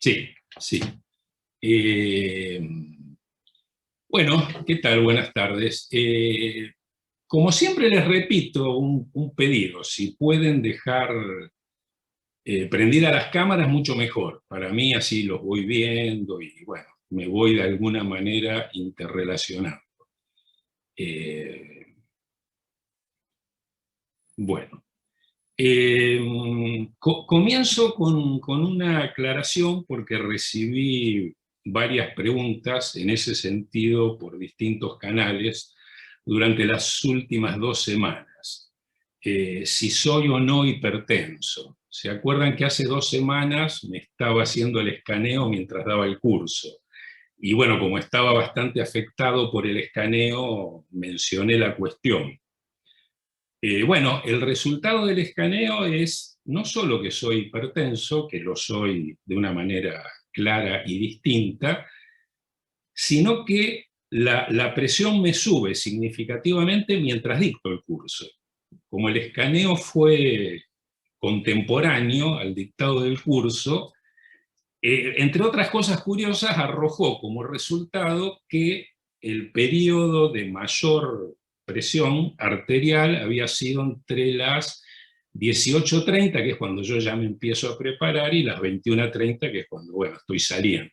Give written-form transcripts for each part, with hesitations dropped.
Sí, sí. Eh, bueno, ¿qué tal? Buenas tardes. Como siempre les repito un pedido, si pueden dejar prendidas las cámaras, mucho mejor. Para mí así los voy viendo y bueno, me voy de alguna manera interrelacionando. Eh, bueno, comienzo con una aclaración porque recibí varias preguntas en ese sentido por distintos canales durante las últimas 2 semanas. Si soy o no hipertenso. ¿Se acuerdan que hace 2 semanas me estaba haciendo el escaneo mientras daba el curso? Y bueno, como estaba bastante afectado por el escaneo, mencioné la cuestión. Bueno, el resultado del escaneo es no solo que soy hipertenso, que lo soy de una manera clara y distinta, sino que la presión me sube significativamente mientras dicto el curso. Como el escaneo fue contemporáneo al dictado del curso, entre otras cosas curiosas, arrojó como resultado que el periodo de mayor presión arterial había sido entre las 18:30, que es cuando yo ya me empiezo a preparar, y las 21:30, que es cuando, bueno, estoy saliendo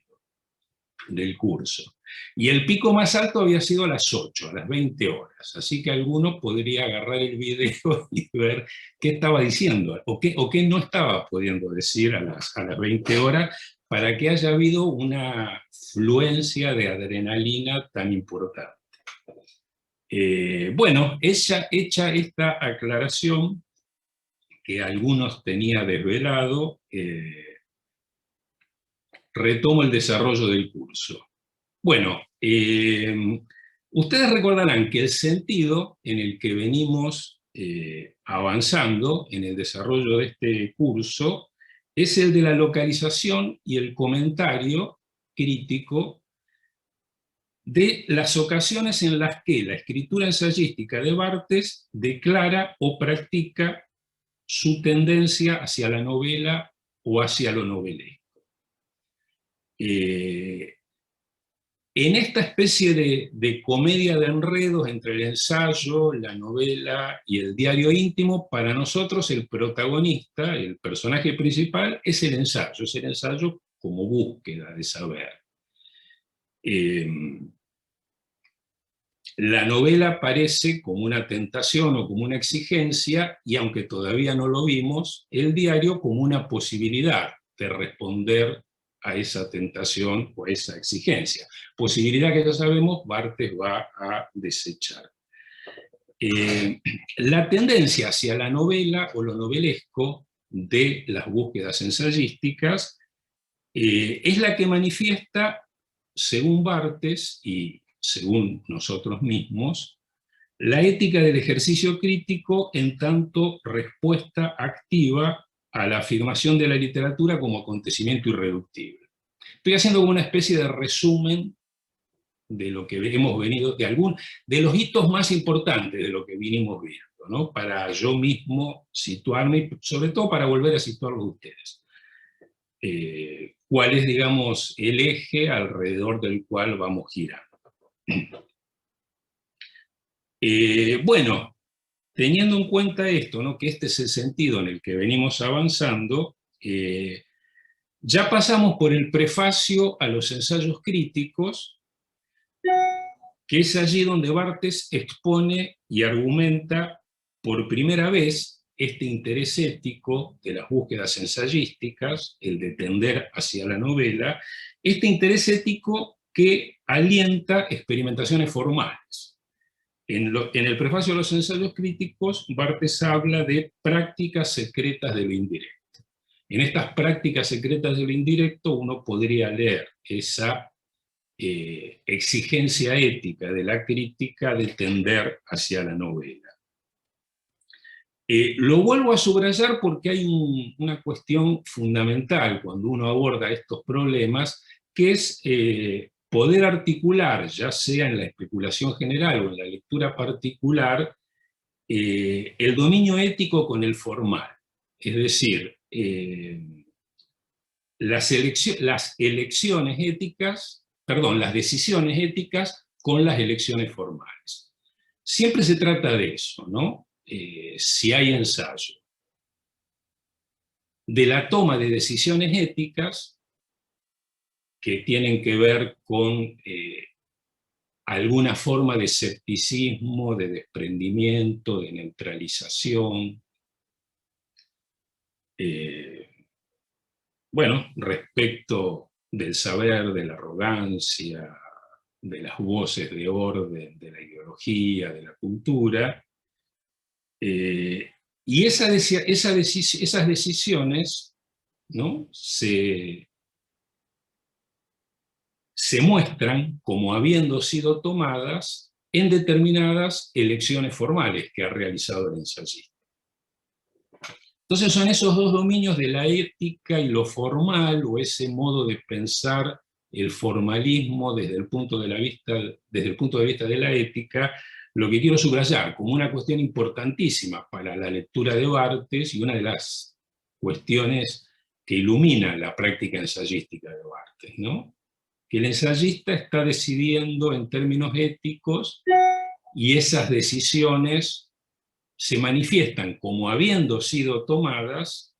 del curso. Y el pico más alto había sido a las 8, a las 20 horas. Así que alguno podría agarrar el video y ver qué estaba diciendo o qué no estaba pudiendo decir a las 20 horas para que haya habido una fluencia de adrenalina tan importante. Bueno, hecha esta aclaración que algunos tenía desvelado, retomo el desarrollo del curso. Bueno, ustedes recordarán que el sentido en el que venimos avanzando en el desarrollo de este curso es el de la localización y el comentario crítico de las ocasiones en las que la escritura ensayística de Barthes declara o practica su tendencia hacia la novela o hacia lo novelesco. En esta especie de comedia de enredos entre el ensayo, la novela y el diario íntimo, para nosotros el protagonista, el personaje principal, es el ensayo como búsqueda de saber. La novela aparece como una tentación o como una exigencia, y aunque todavía no lo vimos, el diario como una posibilidad de responder a esa tentación o a esa exigencia. Posibilidad que ya sabemos Barthes va a desechar. La tendencia hacia la novela o lo novelesco de las búsquedas ensayísticas es la que manifiesta, según Barthes y según nosotros mismos, la ética del ejercicio crítico en tanto respuesta activa a la afirmación de la literatura como acontecimiento irreductible. Estoy haciendo una especie de resumen de lo que hemos venido, de los hitos más importantes de lo que vinimos viendo, ¿no? Para yo mismo situarme, y sobre todo para volver a situarlos ustedes. ¿Cuál es, digamos, el eje alrededor del cual vamos girando? Bueno, teniendo en cuenta esto, ¿no? Que este es el sentido en el que venimos avanzando, ya pasamos por el prefacio a los ensayos críticos, que es allí donde Barthes expone y argumenta por primera vez este interés ético de las búsquedas ensayísticas, el de tender hacia la novela, este interés ético que alienta experimentaciones formales. En el prefacio de los ensayos críticos, Barthes habla de prácticas secretas de lo indirecto. En estas prácticas secretas de lo indirecto uno podría leer esa exigencia ética de la crítica de tender hacia la novela. Lo vuelvo a subrayar porque hay una cuestión fundamental cuando uno aborda estos problemas, que es poder articular, ya sea en la especulación general o en la lectura particular, el dominio ético con el formal. Es decir, las elecciones éticas, perdón, las decisiones éticas con las elecciones formales. Siempre se trata de eso, ¿no? Si hay ensayo, de la toma de decisiones éticas que tienen que ver con alguna forma de escepticismo, de desprendimiento, de neutralización, bueno, respecto del saber, de la arrogancia, de las voces de orden, de la ideología, de la cultura, y esas decisiones, ¿no?, se muestran como habiendo sido tomadas en determinadas elecciones formales que ha realizado el ensayista. Entonces son esos dos dominios de la ética y lo formal, o ese modo de pensar el formalismo desde el punto de vista de la ética, lo que quiero subrayar como una cuestión importantísima para la lectura de Barthes y una de las cuestiones que iluminan la práctica ensayística de Barthes, ¿no? Que el ensayista está decidiendo en términos éticos y esas decisiones se manifiestan como habiendo sido tomadas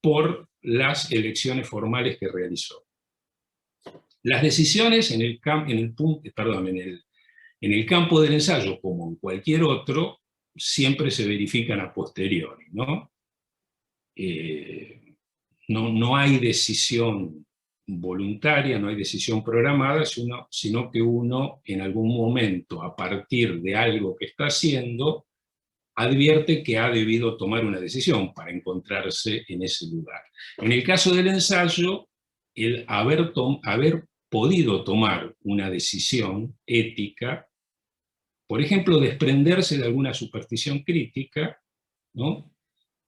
por las elecciones formales que realizó. Las decisiones en el campo del ensayo, como en cualquier otro, siempre se verifican a posteriori, ¿no? No hay decisión voluntaria, no hay decisión programada, sino que uno en algún momento, a partir de algo que está haciendo, advierte que ha debido tomar una decisión para encontrarse en ese lugar. En el caso del ensayo, el haber podido tomar una decisión ética, por ejemplo, desprenderse de alguna superstición crítica, ¿no?,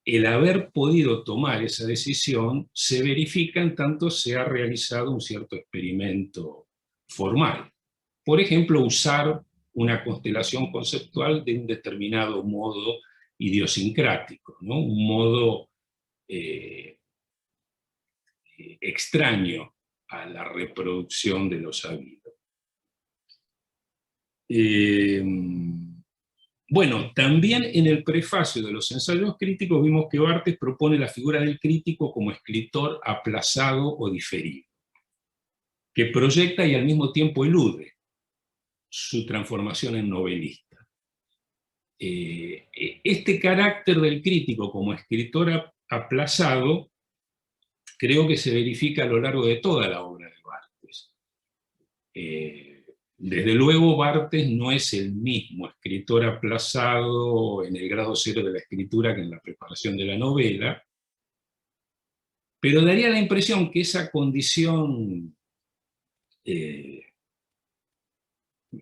el haber podido tomar esa decisión se verifica en tanto se ha realizado un cierto experimento formal. Por ejemplo, usar una constelación conceptual de un determinado modo idiosincrático, ¿no?, un modo extraño a la reproducción de lo sabido. Bueno, también en el prefacio de los ensayos críticos vimos que Barthes propone la figura del crítico como escritor aplazado o diferido, que proyecta y al mismo tiempo elude su transformación en novelista. Este carácter del crítico como escritor aplazado creo que se verifica a lo largo de toda la obra de Barthes. Desde luego, Barthes no es el mismo escritor aplazado en el grado cero de la escritura que en la preparación de la novela, pero daría la impresión que esa condición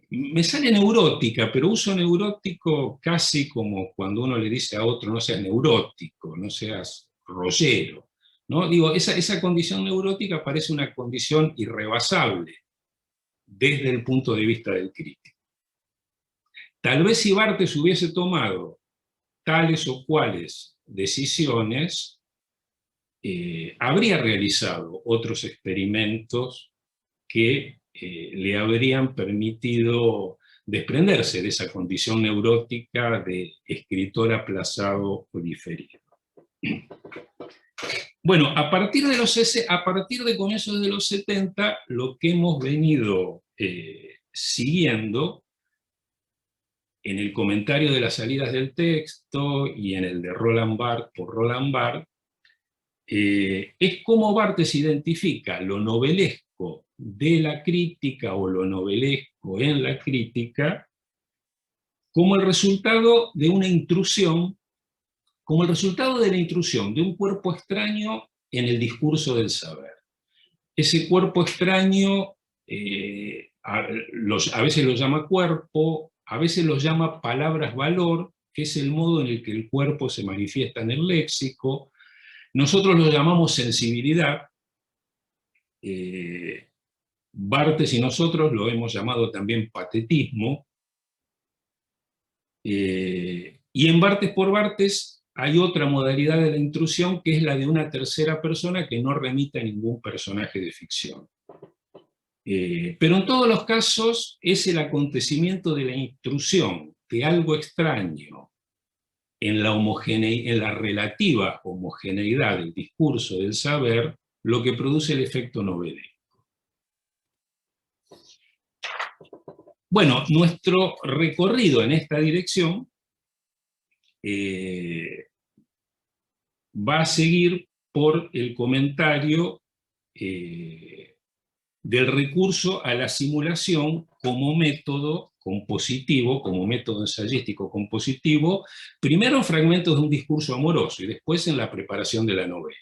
me sale neurótica, pero uso neurótico casi como cuando uno le dice a otro no seas neurótico, no seas rollero, ¿no? Digo, esa condición neurótica parece una condición irrebasable desde el punto de vista del crítico. Tal vez si Barthes hubiese tomado tales o cuales decisiones, habría realizado otros experimentos que le habrían permitido desprenderse de esa condición neurótica de escritor aplazado o diferido. Bueno, a partir de comienzos de los 70, lo que hemos venido siguiendo en el comentario de las salidas del texto y en el de Roland Barthes por Roland Barthes, es cómo Barthes identifica lo novelesco de la crítica o lo novelesco en la crítica como el resultado de una intrusión, como el resultado de la intrusión de un cuerpo extraño en el discurso del saber. Ese cuerpo extraño a veces lo llama cuerpo, a veces lo llama palabras valor, que es el modo en el que el cuerpo se manifiesta en el léxico. Nosotros lo llamamos sensibilidad. Barthes y nosotros lo hemos llamado también patetismo. Y en Barthes por Barthes hay otra modalidad de la intrusión que es la de una tercera persona que no remite a ningún personaje de ficción. Pero en todos los casos es el acontecimiento de la intrusión de algo extraño en la relativa homogeneidad del discurso del saber, lo que produce el efecto novelesco. Bueno, nuestro recorrido en esta dirección va a seguir por el comentario del recurso a la simulación como método compositivo, como método ensayístico compositivo, primero en fragmentos de un discurso amoroso y después en la preparación de la novela.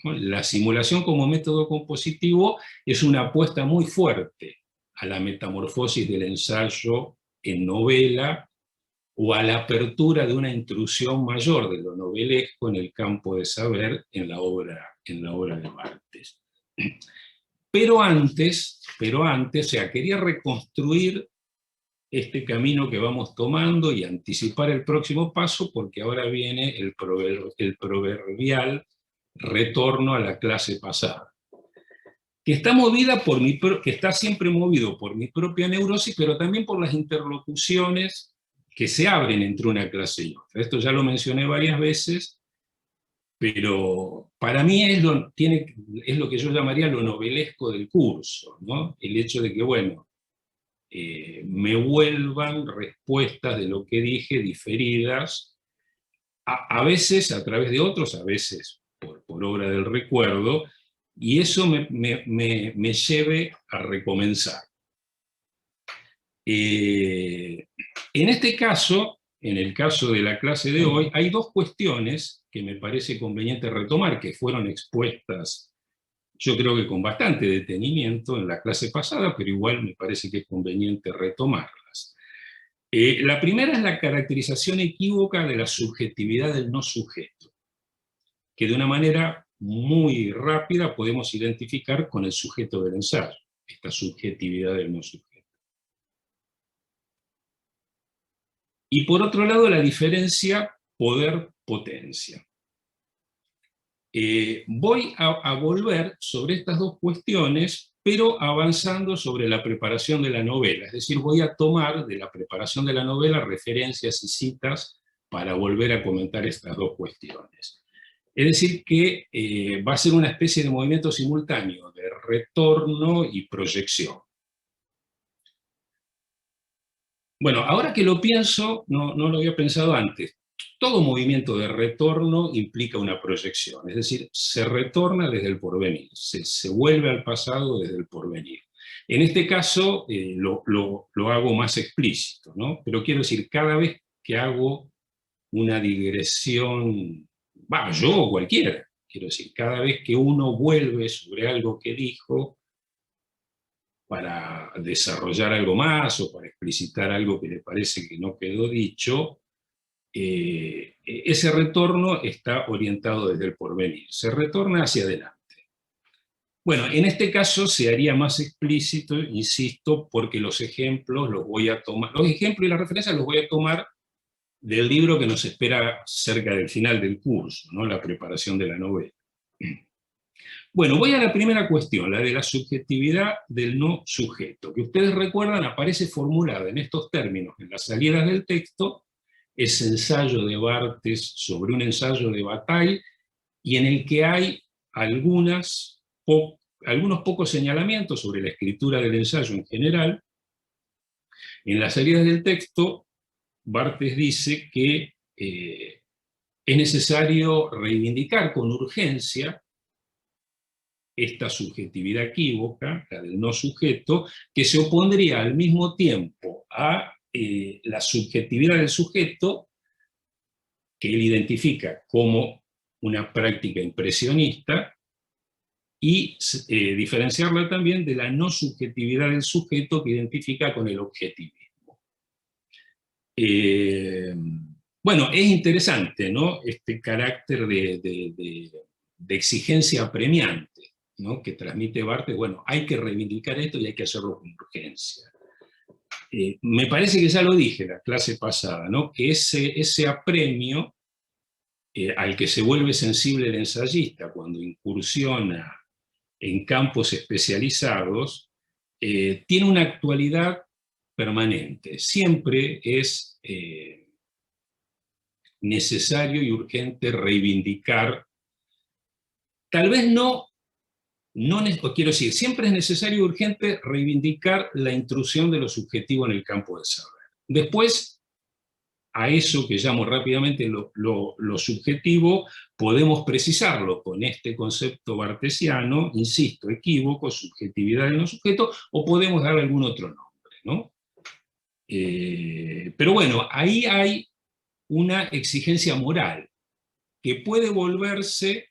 La simulación como método compositivo es una apuesta muy fuerte a la metamorfosis del ensayo en novela o a la apertura de una intrusión mayor de lo novelesco en el campo de saber en la obra de Barthes. Pero antes, o sea, quería reconstruir este camino que vamos tomando y anticipar el próximo paso, porque ahora viene el proverbial retorno a la clase pasada, que está siempre movido por mi propia neurosis, pero también por las interlocuciones que se abren entre una clase y otra. Esto ya lo mencioné varias veces, pero para mí es lo que yo llamaría lo novelesco del curso, ¿no? El hecho de que, bueno, me vuelvan respuestas de lo que dije diferidas, a veces a través de otros, a veces por obra del recuerdo, y eso me lleve a recomenzar. En este caso, en el caso de la clase de hoy, hay dos cuestiones que me parece conveniente retomar, que fueron expuestas, yo creo que con bastante detenimiento en la clase pasada, pero igual me parece que es conveniente retomarlas. La primera es la caracterización equívoca de la subjetividad del no sujeto, que de una manera muy rápida podemos identificar con el sujeto del ensayo, esta subjetividad del no sujeto. Y por otro lado, la diferencia poder-potencia. Voy a volver sobre estas dos cuestiones, pero avanzando sobre la preparación de la novela. Es decir, voy a tomar de la preparación de la novela referencias y citas para volver a comentar estas dos cuestiones. Es decir, que va a ser una especie de movimiento simultáneo de retorno y proyección. Bueno, ahora que lo pienso, no lo había pensado antes. Todo movimiento de retorno implica una proyección, es decir, se retorna desde el porvenir, se vuelve al pasado desde el porvenir. En este caso lo hago más explícito, ¿no? Pero quiero decir, cada vez que hago una digresión, yo o cualquiera, quiero decir, cada vez que uno vuelve sobre algo que dijo, para desarrollar algo más o para explicitar algo que le parece que no quedó dicho, ese retorno está orientado desde el porvenir, se retorna hacia adelante. Bueno, en este caso se haría más explícito, insisto, porque los ejemplos los voy a tomar, los ejemplos y las referencias los voy a tomar del libro que nos espera cerca del final del curso, ¿no? La preparación de la novela. Bueno, voy a la primera cuestión, la de la subjetividad del no sujeto, que ustedes recuerdan aparece formulada en estos términos en las salidas del texto, ese ensayo de Barthes sobre un ensayo de Bataille, y en el que hay algunos pocos señalamientos sobre la escritura del ensayo en general. En las salidas del texto, Barthes dice que es necesario reivindicar con urgencia esta subjetividad equívoca, la del no sujeto, que se opondría al mismo tiempo a la subjetividad del sujeto, que él identifica como una práctica impresionista, y diferenciarla también de la no subjetividad del sujeto, que identifica con el objetivismo. Bueno, es interesante, ¿no? Este carácter de exigencia apremiante, ¿no? Que transmite Barthes. Bueno, hay que reivindicar esto y hay que hacerlo con urgencia. Me parece que ya lo dije la clase pasada, ¿no? Que ese apremio al que se vuelve sensible el ensayista cuando incursiona en campos especializados, tiene una actualidad permanente. Siempre es necesario y urgente reivindicar, tal vez quiero decir, siempre es necesario y urgente reivindicar la intrusión de lo subjetivo en el campo del saber. Después, a eso que llamo rápidamente lo subjetivo, podemos precisarlo con este concepto bartesiano, insisto, equívoco, subjetividad del no sujeto, o podemos dar algún otro nombre, ¿no? Pero bueno, ahí hay una exigencia moral que puede volverse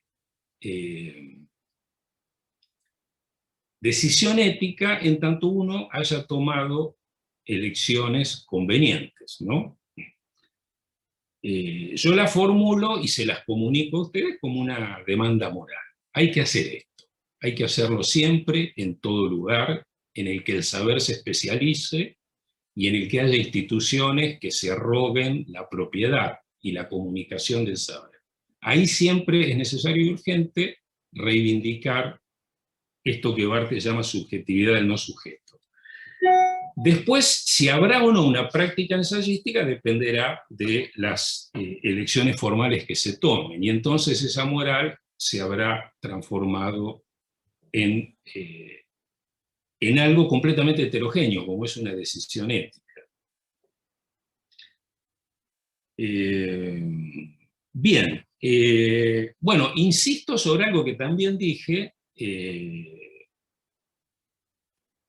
decisión ética en tanto uno haya tomado elecciones convenientes, ¿no? Yo la formulo y se las comunico a ustedes como una demanda moral. Hay que hacer esto, hay que hacerlo siempre, en todo lugar, en el que el saber se especialice y en el que haya instituciones que se arroguen la propiedad y la comunicación del saber. Ahí siempre es necesario y urgente reivindicar esto que Barthes llama subjetividad del no sujeto. Después, si habrá o no una práctica ensayística, dependerá de las elecciones formales que se tomen, y entonces esa moral se habrá transformado en algo completamente heterogéneo, como es una decisión ética. Bien, bueno, insisto sobre algo que también dije,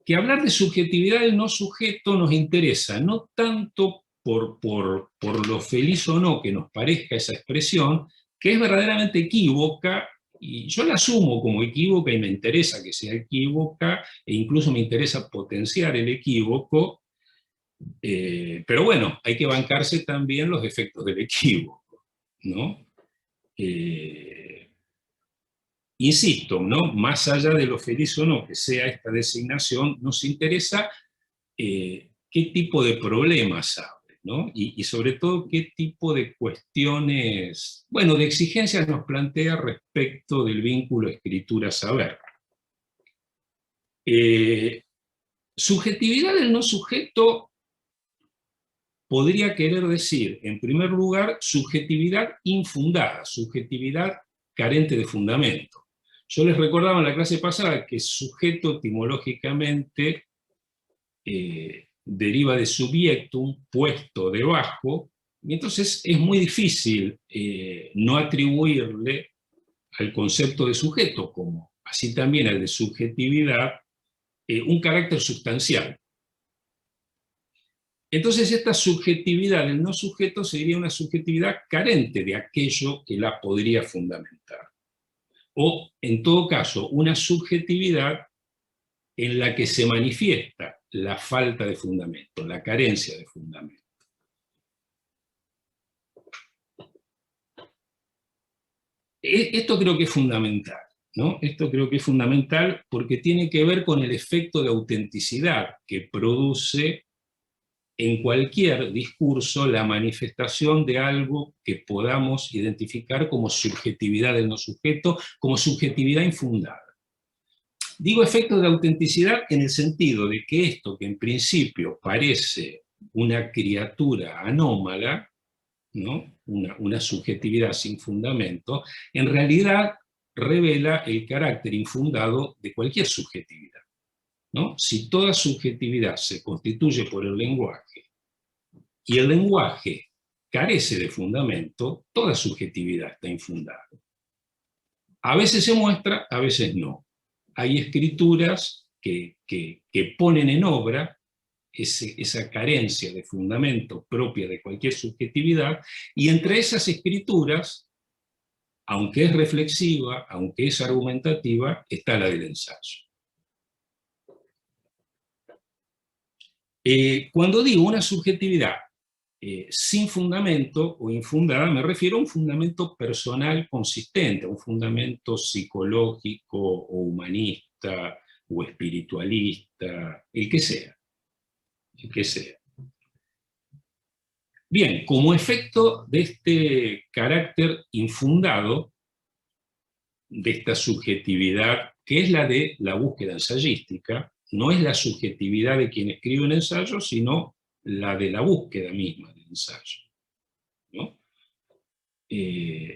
que hablar de subjetividad del no sujeto nos interesa, no tanto por lo feliz o no que nos parezca esa expresión, que es verdaderamente equívoca, y yo la asumo como equívoca y me interesa que sea equívoca, e incluso me interesa potenciar el equívoco, pero bueno, hay que bancarse también los efectos del equívoco, ¿no? Insisto, ¿no? Más allá de lo feliz o no que sea esta designación, nos interesa qué tipo de problemas abre, ¿no? Y sobre todo qué tipo de cuestiones, bueno, de exigencias nos plantea respecto del vínculo escritura-saber. Subjetividad del no sujeto podría querer decir, en primer lugar, subjetividad infundada, subjetividad carente de fundamento. Yo les recordaba en la clase pasada que sujeto etimológicamente deriva de subjectum, puesto debajo, y entonces es muy difícil no atribuirle al concepto de sujeto, como así también al de subjetividad, un carácter sustancial. Entonces esta subjetividad del no sujeto sería una subjetividad carente de aquello que la podría fundamentar. O, en todo caso, una subjetividad en la que se manifiesta la falta de fundamento, la carencia de fundamento. Esto creo que es fundamental, ¿no? Esto creo que es fundamental porque tiene que ver con el efecto de autenticidad que produce en cualquier discurso la manifestación de algo que podamos identificar como subjetividad del no sujeto, como subjetividad infundada. Digo efecto de autenticidad en el sentido de que esto que en principio parece una criatura anómala, ¿no? Una subjetividad sin fundamento, en realidad revela el carácter infundado de cualquier subjetividad, ¿no? Si toda subjetividad se constituye por el lenguaje y el lenguaje carece de fundamento, toda subjetividad está infundada. A veces se muestra, a veces no. Hay escrituras que ponen en obra esa carencia de fundamento propia de cualquier subjetividad, y entre esas escrituras, aunque es reflexiva, aunque es argumentativa, está la del ensayo. Cuando digo una subjetividad sin fundamento o infundada, me refiero a un fundamento personal consistente, a un fundamento psicológico o humanista o espiritualista, el que sea. El que sea. Bien, como efecto de este carácter infundado, de esta subjetividad, que es la de la búsqueda ensayística, no es la subjetividad de quien escribe un ensayo, sino la de la búsqueda misma del ensayo, ¿no?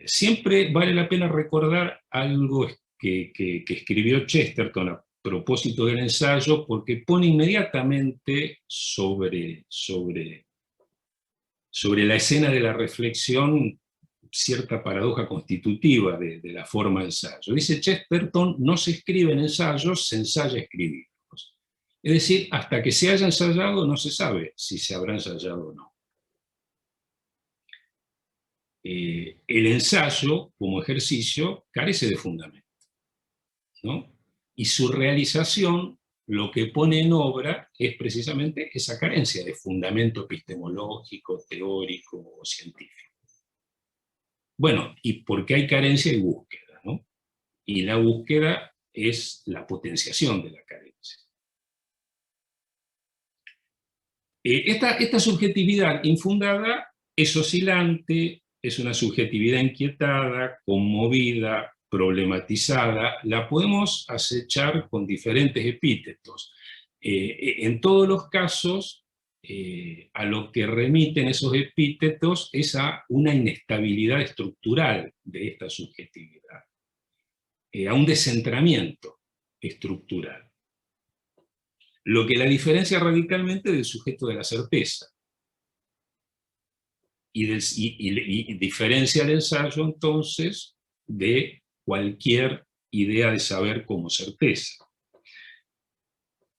Siempre vale la pena recordar algo que escribió Chesterton a propósito del ensayo, porque pone inmediatamente sobre la escena de la reflexión cierta paradoja constitutiva de la forma de ensayo. Dice Chesterton, no se escriben ensayos, se ensaya escribirlos. Es decir, hasta que se haya ensayado no se sabe si se habrá ensayado o no. El ensayo, como ejercicio, carece de fundamento, ¿no? Y su realización lo que pone en obra es precisamente esa carencia de fundamento epistemológico, teórico o científico. Bueno, y porque hay carencia hay búsqueda, ¿no? Y la búsqueda es la potenciación de la carencia. Esta subjetividad infundada es oscilante, es una subjetividad inquietada, conmovida, problematizada, la podemos acechar con diferentes epítetos. En todos los casos, a lo que remiten esos epítetos es a una inestabilidad estructural de esta subjetividad, a un descentramiento estructural, lo que la diferencia radicalmente del sujeto de la certeza. Y diferencia el ensayo, entonces, de cualquier idea de saber como certeza.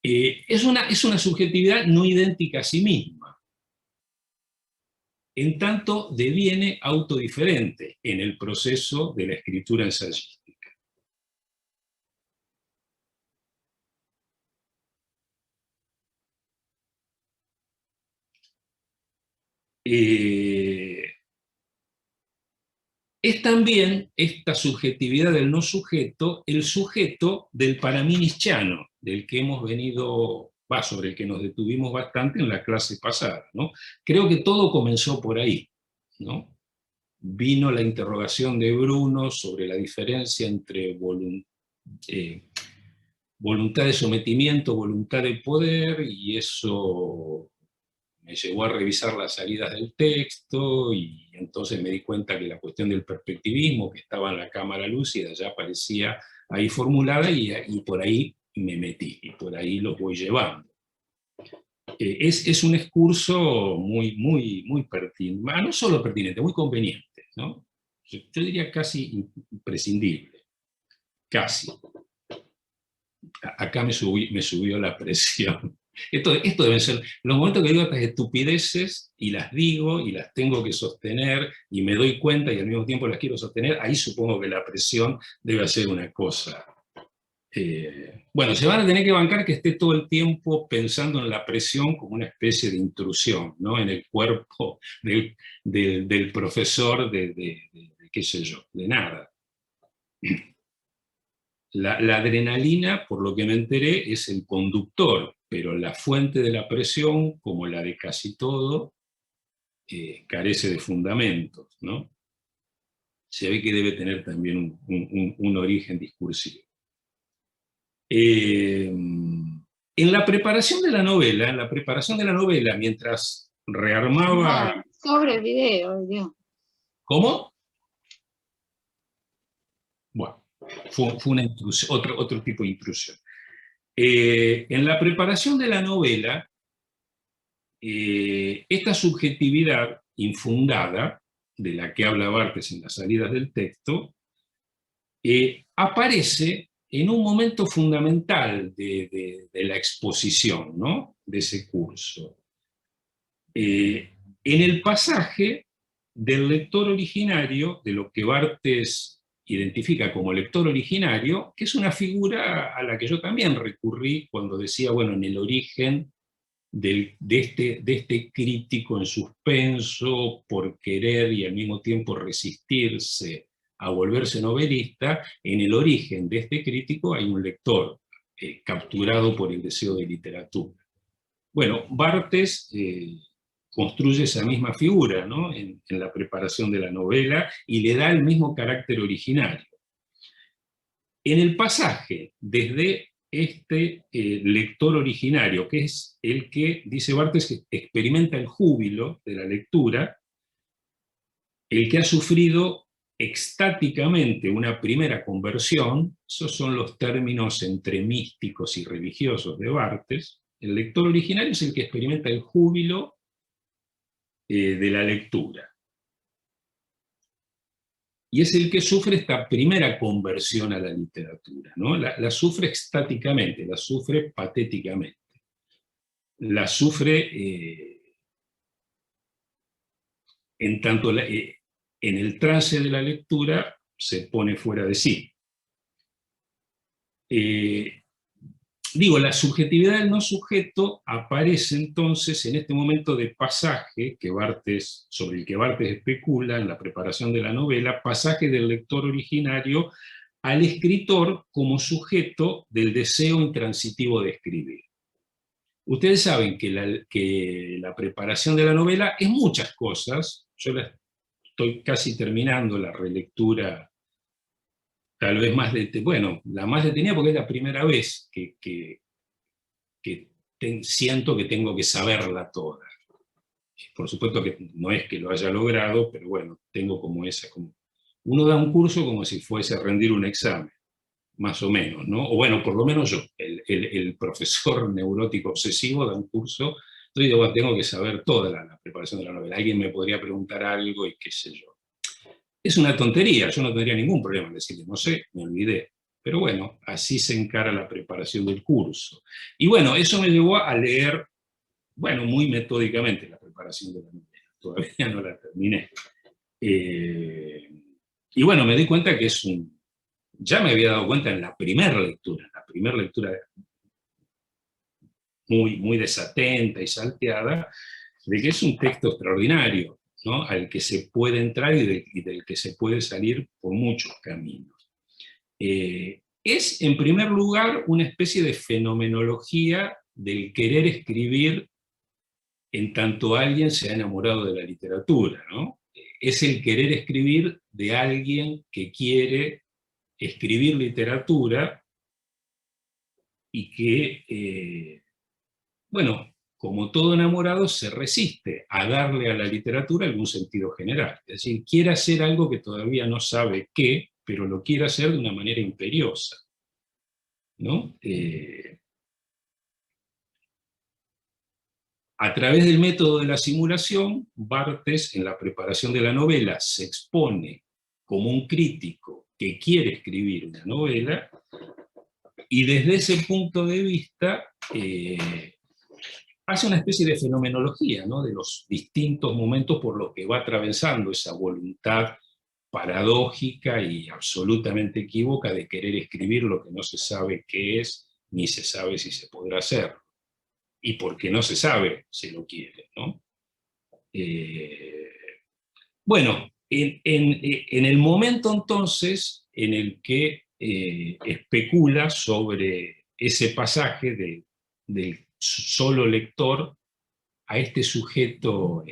Es una subjetividad no idéntica a sí misma, en tanto deviene autodiferente en el proceso de la escritura ensayística. Es también esta subjetividad del no sujeto, el sujeto del para mí nietzscheano, del que hemos venido, sobre el que nos detuvimos bastante en la clase pasada, ¿no? Creo que todo comenzó por ahí, ¿no? Vino la interrogación de Bruno sobre la diferencia entre voluntad de sometimiento, voluntad de poder, y eso me llevó a revisar las salidas del texto, y entonces me di cuenta que la cuestión del perspectivismo, que estaba en la cámara lúcida, ya aparecía ahí formulada, y por ahí me metí, y por ahí lo voy llevando. Es un excurso muy pertinente, no solo pertinente, muy conveniente, ¿no? Yo diría casi imprescindible, casi. Acá me subió la presión. Esto deben ser los momentos que digo estas estupideces, y las digo, y las tengo que sostener, y me doy cuenta, y al mismo tiempo las quiero sostener. Ahí supongo que la presión debe ser una cosa. Bueno, se van a tener que bancar que esté todo el tiempo pensando en la presión como una especie de intrusión, ¿no? En el cuerpo del profesor de qué sé yo, de nada. La adrenalina, por lo que me enteré, es el conductor, pero la fuente de la presión, como la de casi todo, carece de fundamentos, ¿no? Se ve que debe tener también un origen discursivo. En la preparación de la novela, mientras rearmaba... Sobre el video, Dios. ¿Cómo? Bueno, fue una intrusión, otro tipo de intrusión. En la preparación de la novela, esta subjetividad infundada, de la que habla Barthes en las salidas del texto, aparece en un momento fundamental de la exposición, ¿no? De ese curso. En el pasaje del lector originario, de lo que Barthes identifica como lector originario, que es una figura a la que yo también recurrí cuando decía, bueno, en el origen de este crítico en suspenso por querer y al mismo tiempo resistirse a volverse novelista, en el origen de este crítico hay un lector capturado por el deseo de literatura. Bueno, Barthes construye esa misma figura, ¿no? En la preparación de la novela, y le da el mismo carácter originario. En el pasaje, desde este lector originario, que es el que, dice Barthes, experimenta el júbilo de la lectura, el que ha sufrido extáticamente una primera conversión, esos son los términos entre místicos y religiosos de Barthes, el lector originario es el que experimenta el júbilo de la lectura. Y es el que sufre esta primera conversión a la literatura, ¿no? La sufre extáticamente, la sufre patéticamente, la sufre en tanto en el trance de la lectura se pone fuera de sí. Digo, la subjetividad del no sujeto aparece entonces en este momento de pasaje que sobre el que Barthes especula en la preparación de la novela, pasaje del lector originario al escritor como sujeto del deseo intransitivo de escribir. Ustedes saben que la preparación de la novela es muchas cosas. Yo estoy casi terminando la relectura, tal vez bueno, la más detenida porque es la primera vez que siento que tengo que saberla toda. Por supuesto que no es que lo haya logrado, pero bueno, tengo como esa... Uno da un curso como si fuese a rendir un examen, más o menos, ¿no? O bueno, por lo menos yo, el profesor neurótico obsesivo da un curso, entonces digo, bueno, tengo que saber toda la preparación de la novela. Alguien me podría preguntar algo y qué sé yo. Es una tontería, yo no tendría ningún problema en decirle, no sé, me olvidé. Pero bueno, así se encara la preparación del curso. Y bueno, eso me llevó a leer, bueno, muy metódicamente la preparación de la novela. Todavía no la terminé. Y bueno, me di cuenta que ya me había dado cuenta en la primera lectura muy, muy desatenta y salteada, de que es un texto extraordinario, ¿no? Al que se puede entrar y del que se puede salir por muchos caminos. Es, en primer lugar, una especie de fenomenología del querer escribir en tanto alguien se ha enamorado de la literatura, ¿no? Es el querer escribir de alguien que quiere escribir literatura y que, bueno, como todo enamorado, se resiste a darle a la literatura algún sentido general. Es decir, quiere hacer algo que todavía no sabe qué, pero lo quiere hacer de una manera imperiosa, ¿no? A través del método de la simulación, Barthes, en la preparación de la novela, se expone como un crítico que quiere escribir una novela, y desde ese punto de vista hace una especie de fenomenología, ¿no? De los distintos momentos por los que va atravesando esa voluntad paradójica y absolutamente equívoca de querer escribir lo que no se sabe qué es, ni se sabe si se podrá hacer. Y porque no se sabe, se lo quiere, ¿no? Bueno, en el momento entonces en el que especula sobre ese pasaje del solo lector a este sujeto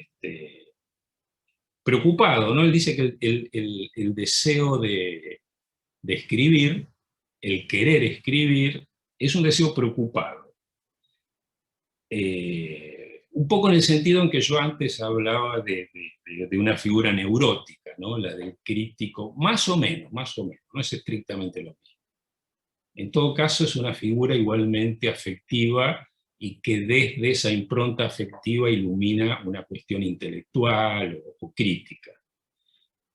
preocupado, ¿no? Él dice que el deseo de escribir, el querer escribir, es un deseo preocupado. Un poco en el sentido en que yo antes hablaba de una figura neurótica, ¿no? La del crítico, más o menos, no es estrictamente lo mismo. En todo caso es una figura igualmente afectiva y que desde esa impronta afectiva ilumina una cuestión intelectual o crítica.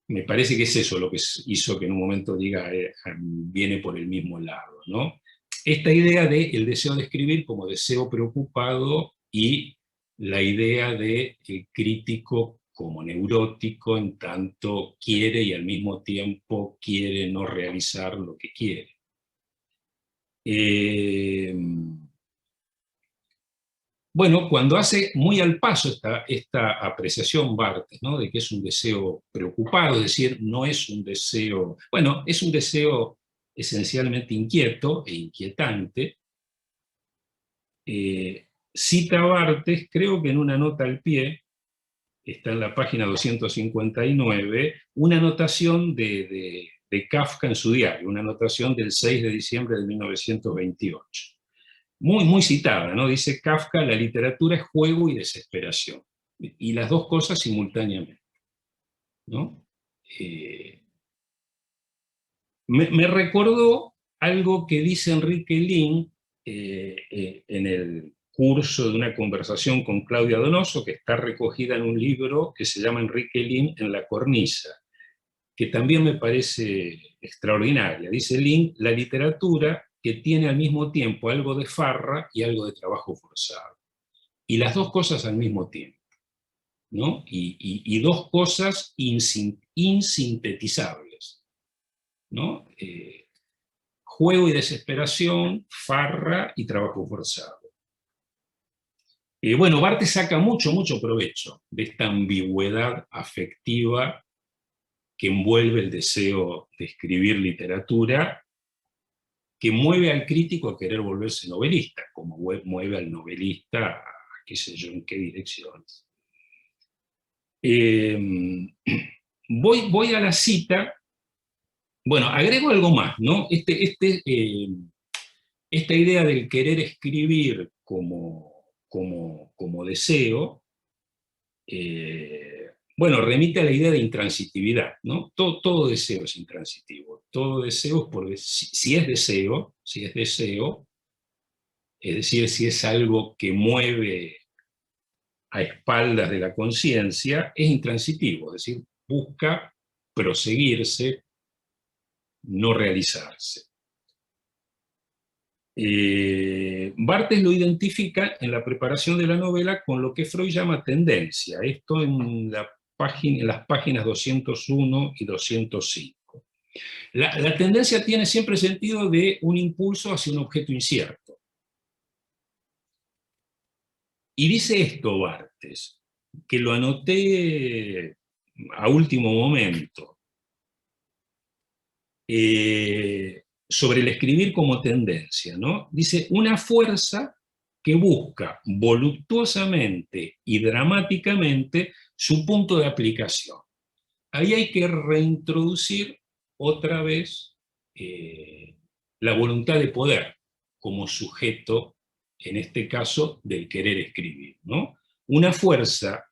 Me parece que es eso lo que hizo que en un momento diga, viene por el mismo lado, ¿no? Esta idea del deseo de escribir como deseo preocupado y la idea de crítico como neurótico en tanto quiere y al mismo tiempo quiere no realizar lo que quiere. Bueno, cuando hace muy al paso esta apreciación Barthes, ¿no? De que es un deseo preocupado, es decir, no es un deseo, bueno, es un deseo esencialmente inquieto e inquietante, cita a Barthes, creo que en una nota al pie, está en la página 259, una anotación de Kafka en su diario, una anotación del 6 de diciembre de 1928. Muy, muy citada, ¿no? Dice Kafka: la literatura es juego y desesperación, y las dos cosas simultáneamente, ¿no? Me recordó algo que dice Enrique Lin en el curso de una conversación con Claudia Donoso, que está recogida en un libro que se llama Enrique Lin en la cornisa, que también me parece extraordinaria. Dice Lin: la literatura que tiene al mismo tiempo algo de farra y algo de trabajo forzado. Y las dos cosas al mismo tiempo, ¿no? Y dos cosas insintetizables, ¿no? Juego y desesperación, farra y trabajo forzado. Bueno, Barthes saca mucho, mucho provecho de esta ambigüedad afectiva que envuelve el deseo de escribir literatura, que mueve al crítico a querer volverse novelista, como mueve al novelista a qué sé yo en qué direcciones. Voy a la cita. Bueno, agrego algo más, ¿no? Esta idea del querer escribir como deseo, bueno, remite a la idea de intransitividad, ¿no? Todo deseo es intransitivo. Todo deseo, si es deseo, es decir, si es algo que mueve a espaldas de la conciencia, es intransitivo, es decir, busca proseguirse, no realizarse. Barthes lo identifica en la preparación de la novela con lo que Freud llama tendencia, esto en las páginas 201 y 205. La tendencia tiene siempre sentido de un impulso hacia un objeto incierto. Y dice esto Barthes, que lo anoté a último momento, sobre el escribir como tendencia, ¿no? Dice: una fuerza que busca voluptuosamente y dramáticamente su punto de aplicación. Ahí hay que reintroducir otra vez la voluntad de poder como sujeto, en este caso, del querer escribir, ¿no? Una fuerza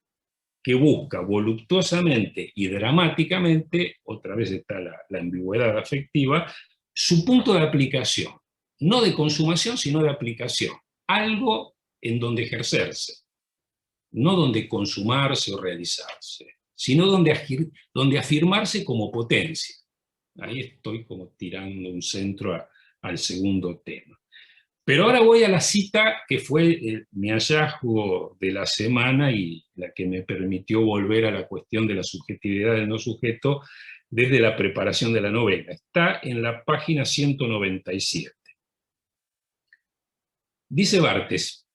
que busca voluptuosamente y dramáticamente, otra vez está la ambigüedad afectiva, su punto de aplicación, no de consumación, sino de aplicación, algo en donde ejercerse, no donde consumarse o realizarse, sino donde afirmarse como potencia. Ahí estoy como tirando un centro al segundo tema. Pero ahora voy a la cita que fue mi hallazgo de la semana y la que me permitió volver a la cuestión de la subjetividad del no sujeto desde la preparación de la novela. Está en la página 197. Dice Barthes,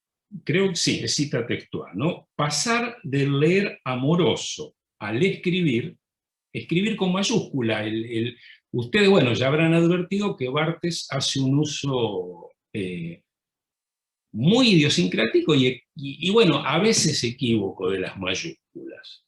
creo que sí, es cita textual, ¿no? Pasar del leer amoroso al escribir con mayúscula. Ustedes, bueno, ya habrán advertido que Barthes hace un uso muy idiosincrático y bueno, a veces equívoco de las mayúsculas.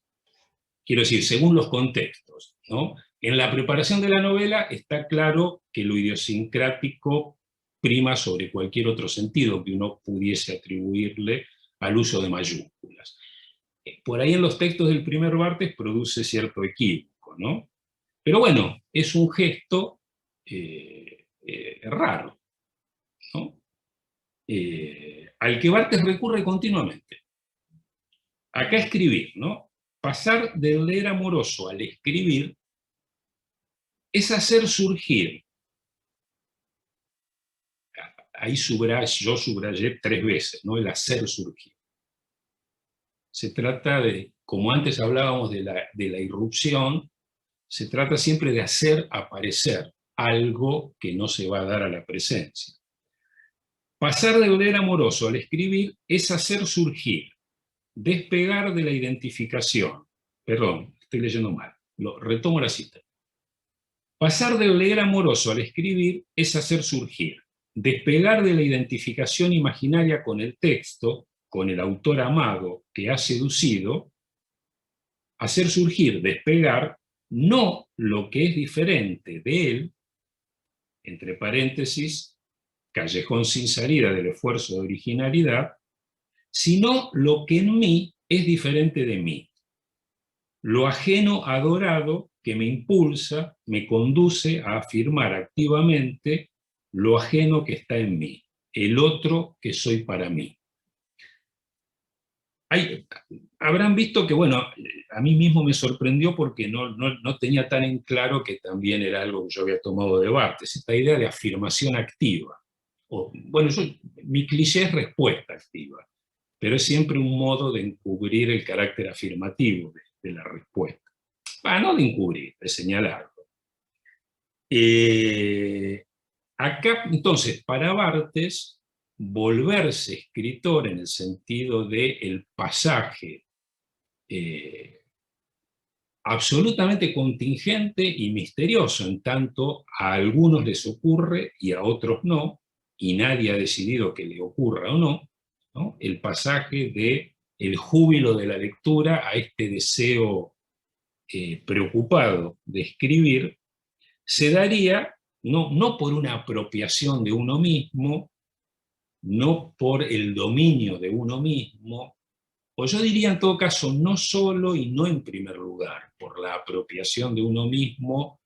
Quiero decir, según los contextos, ¿no? En la preparación de la novela está claro que lo idiosincrático prima sobre cualquier otro sentido que uno pudiese atribuirle al uso de mayúsculas. Por ahí en los textos del primer Barthes produce cierto equívoco, ¿no? Pero bueno, es un gesto raro, ¿no? Al que Barthes recurre continuamente. Acá escribir, ¿no? Pasar del leer amoroso al escribir es hacer surgir. Ahí yo subrayé 3 veces, ¿no? El hacer surgir. Se trata de, como antes hablábamos de la irrupción, se trata siempre de hacer aparecer algo que no se va a dar a la presencia. Pasar del leer amoroso al escribir es hacer surgir, despegar de la identificación. Perdón, estoy leyendo mal. Retomo la cita. Pasar del leer amoroso al escribir es hacer surgir, despegar de la identificación imaginaria con el texto, con el autor amado que ha seducido, hacer surgir, despegar, no lo que es diferente de él, entre paréntesis, callejón sin salida del esfuerzo de originalidad, sino lo que en mí es diferente de mí. Lo ajeno adorado que me impulsa, me conduce a afirmar activamente lo ajeno que está en mí, el otro que soy para mí. Habrán visto que, bueno, a mí mismo me sorprendió porque no tenía tan en claro que también era algo que yo había tomado de Barthes, esta idea de afirmación activa. Bueno, mi cliché es respuesta activa, pero es siempre un modo de encubrir el carácter afirmativo de la respuesta. No de encubrir, de señalarlo. Acá, entonces, para Barthes, volverse escritor en el sentido del pasaje absolutamente contingente y misterioso, en tanto a algunos les ocurre y a otros no, y nadie ha decidido que le ocurra o no, ¿no? El pasaje de el júbilo de la lectura a este deseo preocupado de escribir, se daría no por una apropiación de uno mismo, no por el dominio de uno mismo, o yo diría en todo caso, no solo y no en primer lugar, por la apropiación de uno mismo,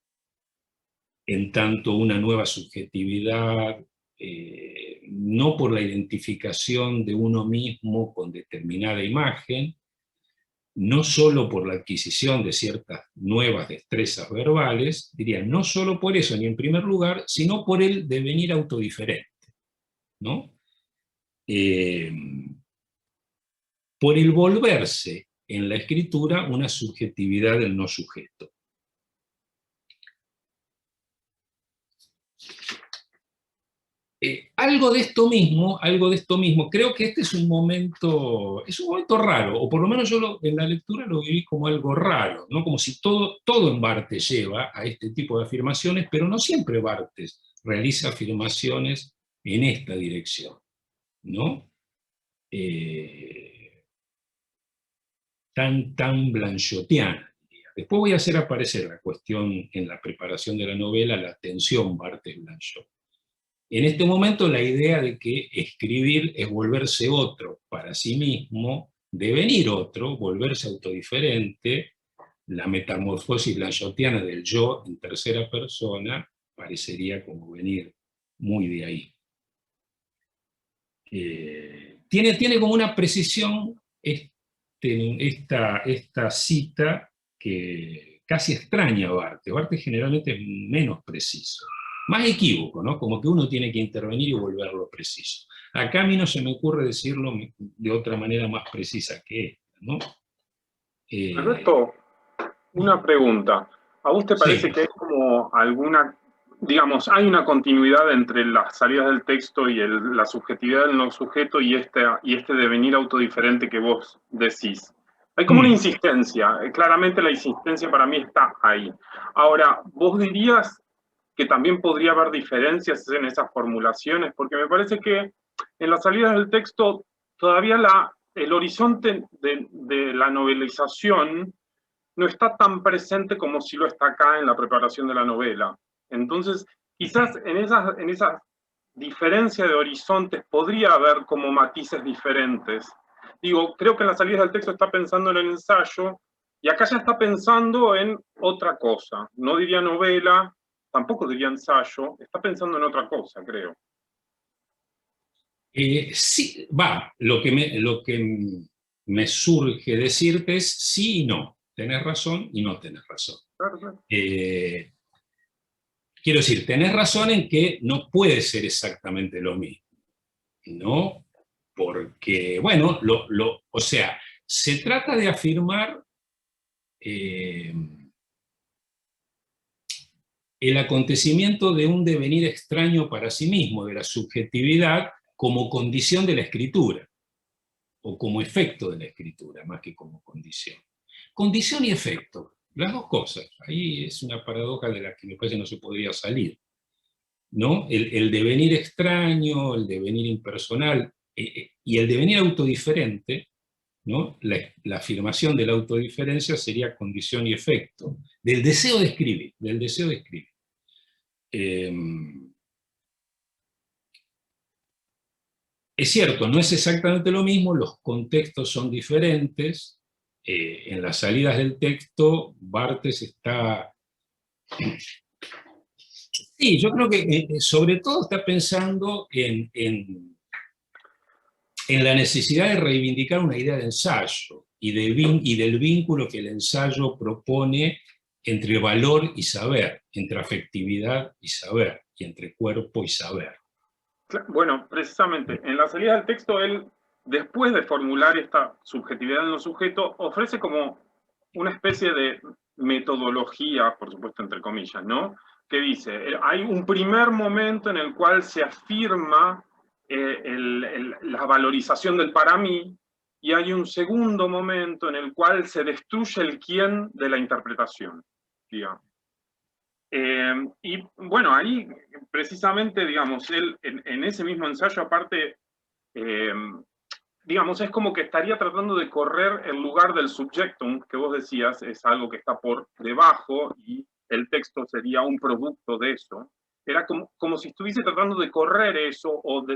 en tanto una nueva subjetividad, no por la identificación de uno mismo con determinada imagen, no solo por la adquisición de ciertas nuevas destrezas verbales, diría, no solo por eso, ni en primer lugar, sino por el devenir autodiferente, ¿no? Por el volverse en la escritura una subjetividad del no sujeto. Algo de esto mismo, creo que este es un momento raro, o por lo menos yo en la lectura lo viví como algo raro, ¿no? Como si todo en Barthes lleva a este tipo de afirmaciones, pero no siempre Barthes realiza afirmaciones en esta dirección, ¿no? Tan blanchotiana. Después voy a hacer aparecer la cuestión en la preparación de la novela, la tensión Barthes-Blanchot. En este momento la idea de que escribir es volverse otro para sí mismo, devenir otro, volverse autodiferente, la metamorfosis blanchotiana del yo en tercera persona parecería como venir muy de ahí. Tiene como una precisión esta cita que casi extraña a Barthes. Barthes generalmente es menos preciso, más equívoco, ¿no? Como que uno tiene que intervenir y volverlo preciso. Acá a mí no se me ocurre decirlo de otra manera más precisa que esta, ¿no? Alberto, una pregunta. ¿A vos te parece Sí. que es como alguna, digamos, hay una continuidad entre las salidas del texto y la subjetividad del no sujeto y este devenir autodiferente que vos decís? Hay como una insistencia, claramente la insistencia para mí está ahí. Ahora, ¿vos dirías que también podría haber diferencias en esas formulaciones? Porque me parece que en las salidas del texto todavía el horizonte de la novelización no está tan presente como si lo está acá en la preparación de la novela. Entonces, quizás en esa diferencia de horizontes podría haber como matices diferentes. Digo, creo que en la salida del texto está pensando en el ensayo y acá ya está pensando en otra cosa. No diría novela, tampoco diría ensayo, está pensando en otra cosa, creo. Sí, lo que me surge decirte es sí y no. Tenés razón y no tenés razón. Claro. Quiero decir, tenés razón en que no puede ser exactamente lo mismo, ¿no? Porque, bueno, o sea, se trata de afirmar el acontecimiento de un devenir extraño para sí mismo, de la subjetividad, como condición de la escritura, o como efecto de la escritura, más que como condición. Condición y efecto, las dos cosas. Ahí es una paradoja de la que me parece no se podría salir, ¿no? El devenir extraño, el devenir impersonal, y el devenir autodiferente, ¿no? La afirmación de la autodiferencia sería condición y efecto del deseo de escribir, del deseo de escribir. Es cierto, no es exactamente lo mismo, los contextos son diferentes. En las salidas del texto, Barthes está... Sí, yo creo que sobre todo está pensando en la necesidad de reivindicar una idea de ensayo y del vínculo que el ensayo propone entre valor y saber, entre afectividad y saber, y entre cuerpo y saber. Bueno, precisamente, en la salida del texto, él, después de formular esta subjetividad en los sujetos, ofrece como una especie de metodología, por supuesto, entre comillas, ¿no? Que dice, hay un primer momento en el cual se afirma la valorización del para mí, y hay un segundo momento en el cual se destruye el quién de la interpretación, digamos. Y bueno, ahí precisamente, digamos, él en ese mismo ensayo, aparte, digamos, es como que estaría tratando de correr el lugar del subjectum, que vos decías, es algo que está por debajo y el texto sería un producto de eso. Era como si estuviese tratando de correr eso o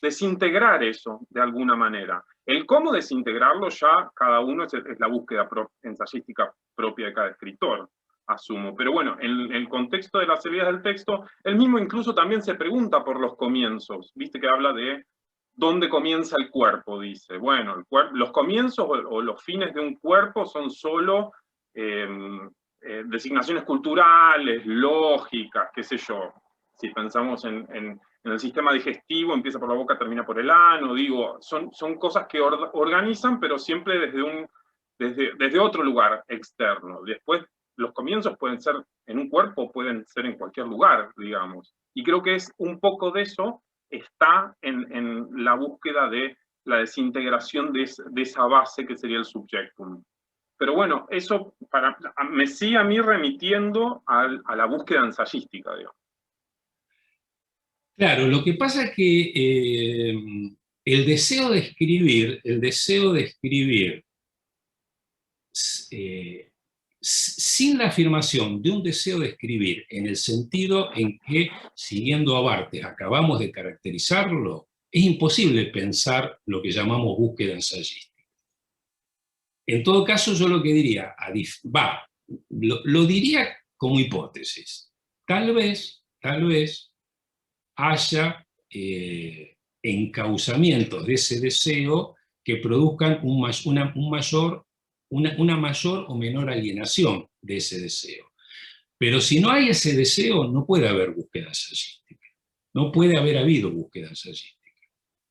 desintegrar eso de alguna manera. El cómo desintegrarlo ya cada uno es la búsqueda ensayística propia de cada escritor, asumo. Pero bueno, en el contexto de las salidas del texto, él mismo incluso también se pregunta por los comienzos. Viste que habla de dónde comienza el cuerpo, dice. Bueno, los comienzos o los fines de un cuerpo son solo designaciones culturales, lógicas, qué sé yo. Si pensamos en el sistema digestivo, empieza por la boca, termina por el ano, digo, son cosas que organizan, pero siempre desde otro lugar externo. Después, los comienzos pueden ser en un cuerpo, pueden ser en cualquier lugar, digamos. Y creo que es un poco de eso, está en la búsqueda de la desintegración de esa base que sería el subjectum. Pero bueno, eso me sigue a mí remitiendo a la búsqueda ensayística, digamos. Claro, lo que pasa es que el deseo de escribir, sin la afirmación de un deseo de escribir, en el sentido en que, siguiendo a Barthes, acabamos de caracterizarlo, es imposible pensar lo que llamamos búsqueda ensayística. En todo caso, yo lo que diría, lo diría como hipótesis. Tal vez haya encauzamientos de ese deseo que produzcan una mayor o menor alienación de ese deseo. Pero si no hay ese deseo, no puede haber búsqueda ensayística. No puede haber habido búsqueda ensayística.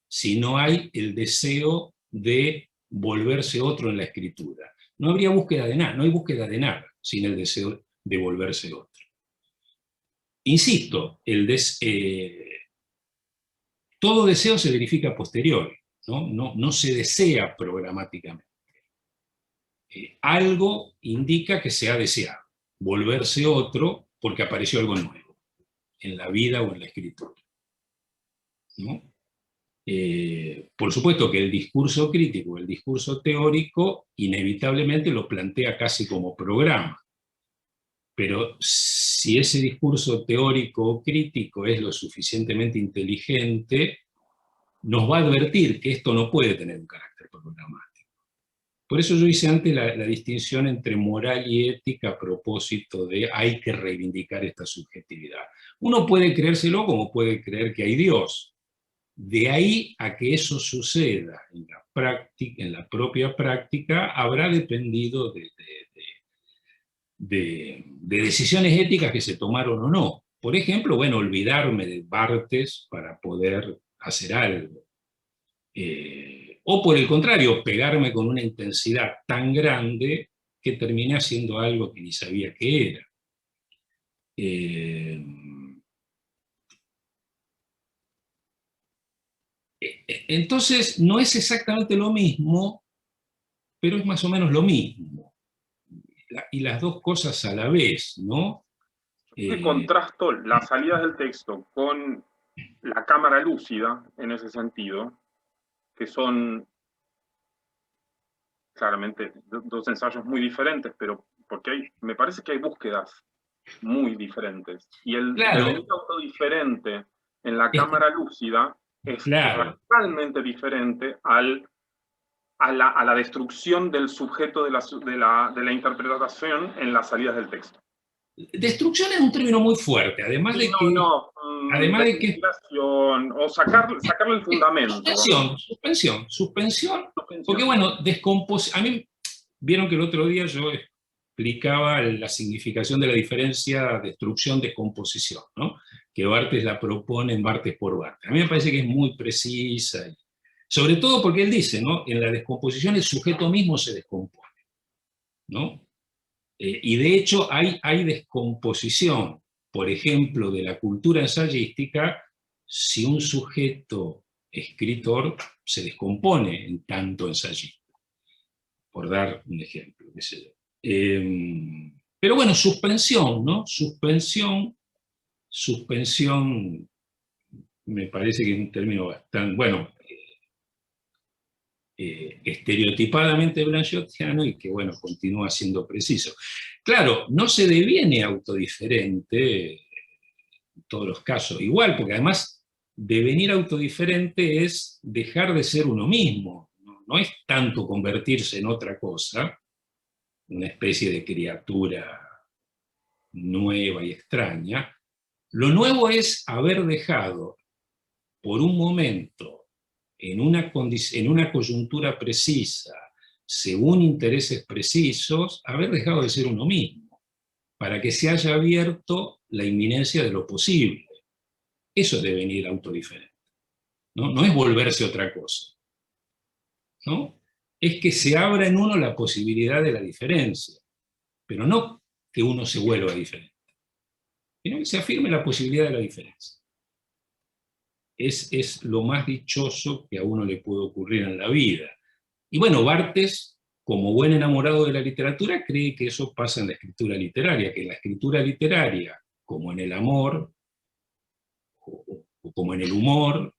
Si no hay el deseo de volverse otro en la escritura. No habría búsqueda de nada, no hay búsqueda de nada sin el deseo de volverse otro. Insisto, todo deseo se verifica a posteriori, no se desea programáticamente. Algo indica que se ha deseado, volverse otro porque apareció algo nuevo, en la vida o en la escritura, ¿no? Por supuesto que el discurso crítico, el discurso teórico, inevitablemente lo plantea casi como programa, pero si ese discurso teórico o crítico es lo suficientemente inteligente, nos va a advertir que esto no puede tener un carácter programático. Por eso yo hice antes la distinción entre moral y ética a propósito de hay que reivindicar esta subjetividad. Uno puede creérselo como puede creer que hay Dios. De ahí a que eso suceda en la propia práctica habrá dependido de decisiones éticas que se tomaron o no. Por ejemplo, bueno, olvidarme de Barthes para poder hacer algo. O por el contrario, pegarme con una intensidad tan grande que terminé haciendo algo que ni sabía qué era. Entonces, no es exactamente lo mismo, pero es más o menos lo mismo. Y las dos cosas a la vez, ¿no? Contrasto las salidas del texto con la cámara lúcida, en ese sentido, que son claramente dos ensayos muy diferentes, pero porque me parece que hay búsquedas muy diferentes. Y el devenir Claro, autodiferente en la es que- cámara lúcida es claro. radicalmente diferente a la destrucción del sujeto de la interpretación en las salidas del texto. Destrucción es un término muy fuerte, Sí, no, no, además de que desvinculación, o sacarle el fundamento, suspensión, porque suspensión. bueno, a mí, vieron que el otro día yo explicaba la significación de la diferencia destrucción-descomposición, ¿no? Que Barthes la propone en Barthes por Barthes. A mí me parece que es muy precisa, sobre todo porque él dice, ¿no? En la descomposición el sujeto mismo se descompone, ¿no? Y de hecho hay descomposición, por ejemplo, de la cultura ensayística, si un sujeto escritor se descompone en tanto ensayista, por dar un ejemplo, qué sé yo. Pero bueno, suspensión, ¿no? Suspensión me parece que es un término bastante, bueno, estereotipadamente blanchottiano y que, bueno, continúa siendo preciso. Claro, no se deviene autodiferente en todos los casos igual, porque además devenir autodiferente es dejar de ser uno mismo, no es tanto convertirse en otra cosa, una especie de criatura nueva y extraña. Lo nuevo es haber dejado por un momento, en una coyuntura precisa, según intereses precisos, haber dejado de ser uno mismo, para que se haya abierto la inminencia de lo posible. Eso es devenir autodiferente, ¿no? No es volverse otra cosa, ¿no? Es que se abra en uno la posibilidad de la diferencia, pero no que uno se vuelva diferente, sino que se afirme la posibilidad de la diferencia. Es lo más dichoso que a uno le puede ocurrir en la vida. Y bueno, Barthes, como buen enamorado de la literatura, cree que eso pasa en la escritura literaria, que en la escritura literaria, como en el amor, o como en el humor,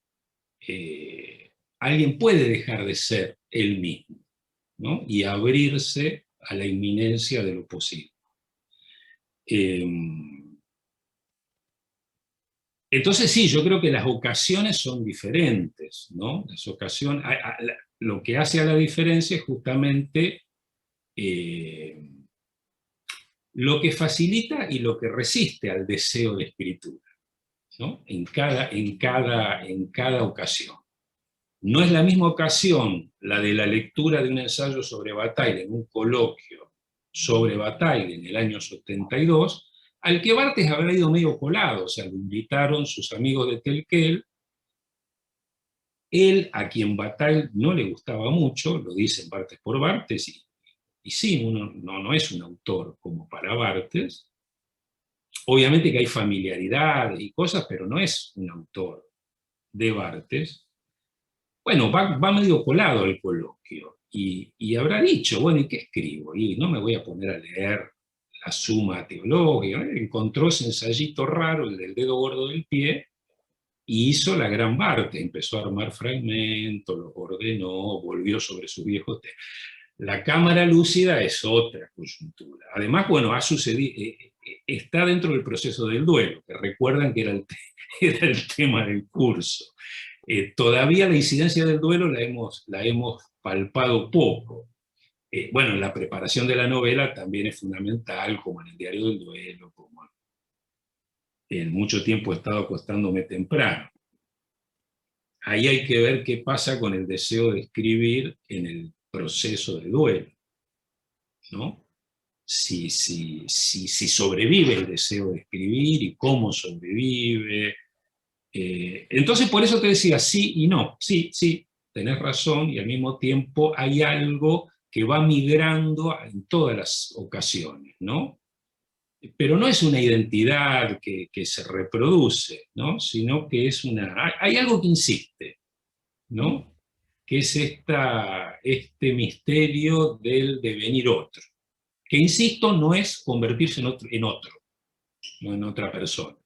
alguien puede dejar de ser él mismo, ¿no? Y abrirse a la inminencia de lo posible. Eh, entonces sí, yo creo que las ocasiones son diferentes, ¿no? Las ocasiones, lo que hace a la diferencia es justamente lo que facilita y lo que resiste al deseo de escritura, ¿no? En cada ocasión. No es la misma ocasión la de la lectura de un ensayo sobre Bataille en un coloquio sobre Bataille en el año 72, al que Barthes habrá ido medio colado, o sea, lo invitaron sus amigos de Tel Quel. Él, a quien Bataille no le gustaba mucho, lo dicen Barthes por Barthes, y sí, uno no es un autor como para Barthes. Obviamente que hay familiaridad y cosas, pero no es un autor de Barthes. Bueno, va medio colado el coloquio, y habrá dicho, bueno, ¿y qué escribo? Y no me voy a poner a leer la Suma Teológica. Encontró ese ensayito raro, el del dedo gordo del pie, y hizo la gran Barthes, empezó a armar fragmentos, los ordenó, volvió sobre su viejo texto. La cámara lúcida es otra coyuntura. Además, bueno, ha sucedido, está dentro del proceso del duelo, que recuerdan que era era el tema del curso. Todavía la incidencia del duelo la hemos palpado poco. Bueno, en la preparación de la novela también es fundamental, como en el diario del duelo, como en mucho tiempo he estado acostándome temprano. Ahí hay que ver qué pasa con el deseo de escribir en el proceso del duelo, ¿no? Si sobrevive el deseo de escribir y cómo sobrevive. Entonces, por eso te decía sí y no. Sí, tenés razón, y al mismo tiempo hay algo que va migrando en todas las ocasiones, ¿no? Pero no es una identidad que se reproduce, ¿no? Sino que es hay algo que insiste, ¿no? Que es este misterio del devenir otro. Que, insisto, no es convertirse en otro, no en otra persona,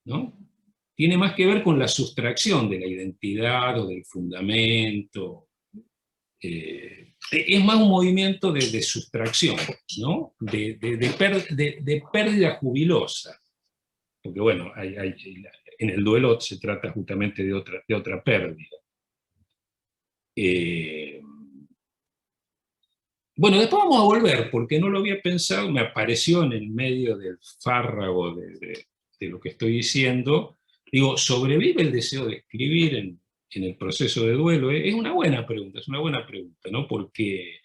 ¿no? Tiene más que ver con la sustracción de la identidad o del fundamento. es más un movimiento de sustracción, ¿no? De pérdida jubilosa. Porque bueno, en el duelo se trata justamente de otra pérdida. Bueno, después vamos a volver, porque no lo había pensado, me apareció en el medio del fárrago de lo que estoy diciendo. Digo, ¿sobrevive el deseo de escribir en el proceso de duelo? Es una buena pregunta, ¿no? Porque,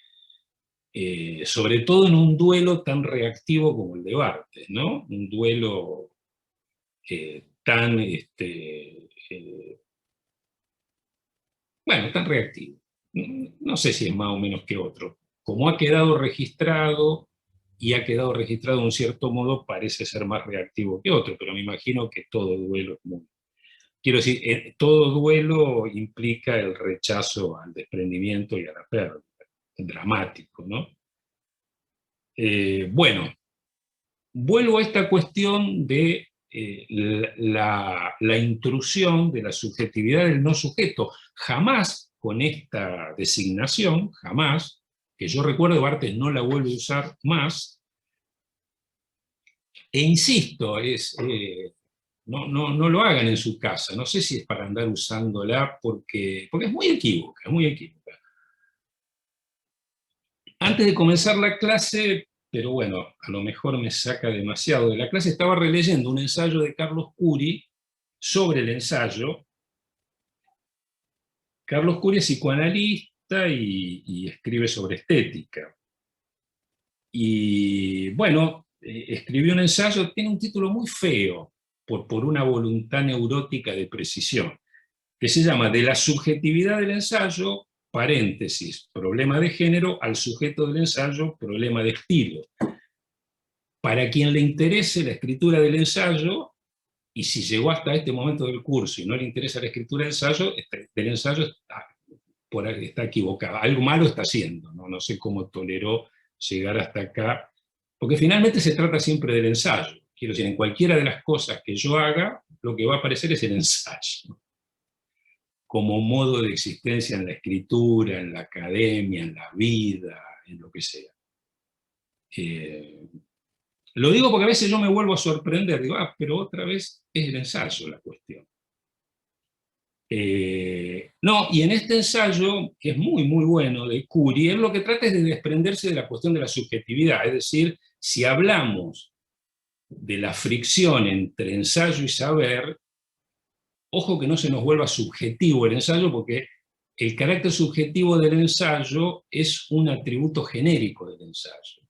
sobre todo en un duelo tan reactivo como el de Barthes, ¿no? Un duelo tan, bueno, tan reactivo. No sé si es más o menos que otro. Como ha quedado registrado, y ha quedado registrado de un cierto modo, parece ser más reactivo que otro, pero me imagino que todo duelo es muy... Quiero decir, todo duelo implica el rechazo al desprendimiento y a la pérdida, dramático, ¿no? Bueno, vuelvo a esta cuestión de la intrusión de la subjetividad del no sujeto. Jamás con esta designación, jamás, que yo recuerdo, Barthes no la vuelve a usar más, e insisto, no lo hagan en su casa, no sé si es para andar usándola, porque es muy equívoca, es muy equívoca. Antes de comenzar la clase, pero bueno, a lo mejor me saca demasiado de la clase, estaba releyendo un ensayo de Carlos Curi sobre el ensayo. Carlos Curi es psicoanalista y escribe sobre estética. Y bueno, escribió un ensayo, tiene un título muy feo, por una voluntad neurótica de precisión, que se llama De la subjetividad del ensayo, paréntesis, problema de género, al sujeto del ensayo, problema de estilo. Para quien le interese la escritura del ensayo, y si llegó hasta este momento del curso y no le interesa la escritura del ensayo está equivocado, algo malo está haciendo, ¿no? No sé cómo toleró llegar hasta acá, porque finalmente se trata siempre del ensayo. Quiero decir, en cualquiera de las cosas que yo haga, lo que va a aparecer es el ensayo, como modo de existencia en la escritura, en la academia, en la vida, en lo que sea. Lo digo porque a veces yo me vuelvo a sorprender, digo, pero otra vez es el ensayo la cuestión. No, y en este ensayo, que es muy, muy bueno, de Curi, él lo que trata es de desprenderse de la cuestión de la subjetividad, es decir, si hablamos de la fricción entre ensayo y saber, ojo que no se nos vuelva subjetivo el ensayo, porque el carácter subjetivo del ensayo es un atributo genérico del ensayo.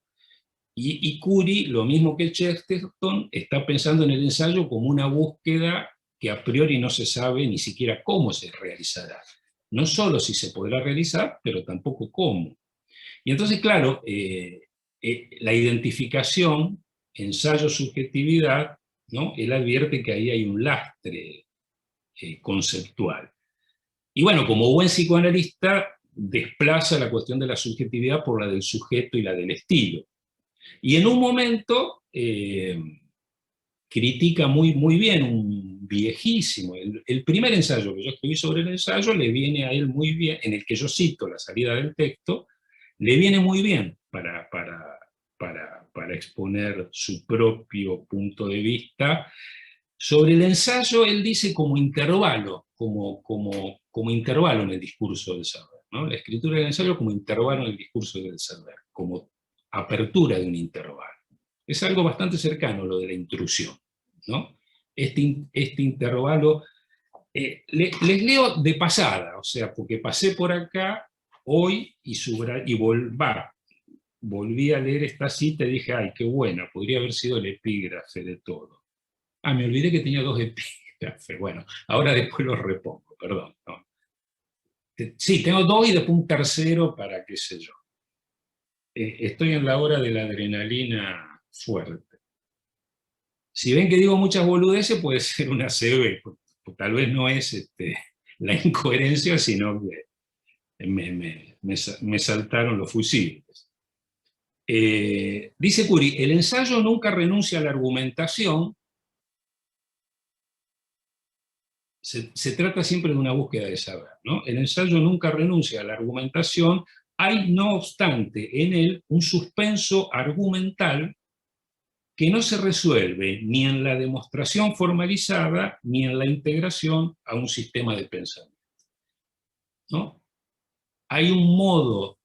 Y Curi, lo mismo que Chesterton, está pensando en el ensayo como una búsqueda que a priori no se sabe ni siquiera cómo se realizará. No solo si se podrá realizar, pero tampoco cómo. Y entonces, claro, la identificación, ensayo-subjetividad, ¿no? Él advierte que ahí hay un lastre conceptual. Y bueno, como buen psicoanalista, desplaza la cuestión de la subjetividad por la del sujeto y la del estilo. Y en un momento critica muy, muy bien un viejísimo, el primer ensayo que yo escribí sobre el ensayo le viene a él muy bien, en el que yo cito la salida del texto, le viene muy bien para exponer su propio punto de vista. Sobre el ensayo, él dice como intervalo, como intervalo en el discurso del saber, ¿no? La escritura del ensayo como intervalo en el discurso del saber, como apertura de un intervalo. Es algo bastante cercano lo de la intrusión, ¿no? Este intervalo, les leo de pasada, o sea, porque pasé por acá hoy y volví a leer esta cita y dije, ay, qué buena, podría haber sido el epígrafe de todo. Ah, me olvidé que tenía dos epígrafes, bueno, ahora después los repongo, perdón. No. Sí, tengo dos y después un tercero para qué sé yo. Estoy en la hora de la adrenalina fuerte. Si ven que digo muchas boludeces, puede ser una CB, tal vez no es la incoherencia, sino que me saltaron los fusibles. Dice Curi, el ensayo nunca renuncia a la argumentación, se trata siempre de una búsqueda de saber, ¿no? El ensayo nunca renuncia a la argumentación, hay, no obstante, en él un suspenso argumental que no se resuelve ni en la demostración formalizada ni en la integración a un sistema de pensamiento, ¿no? Hay un modo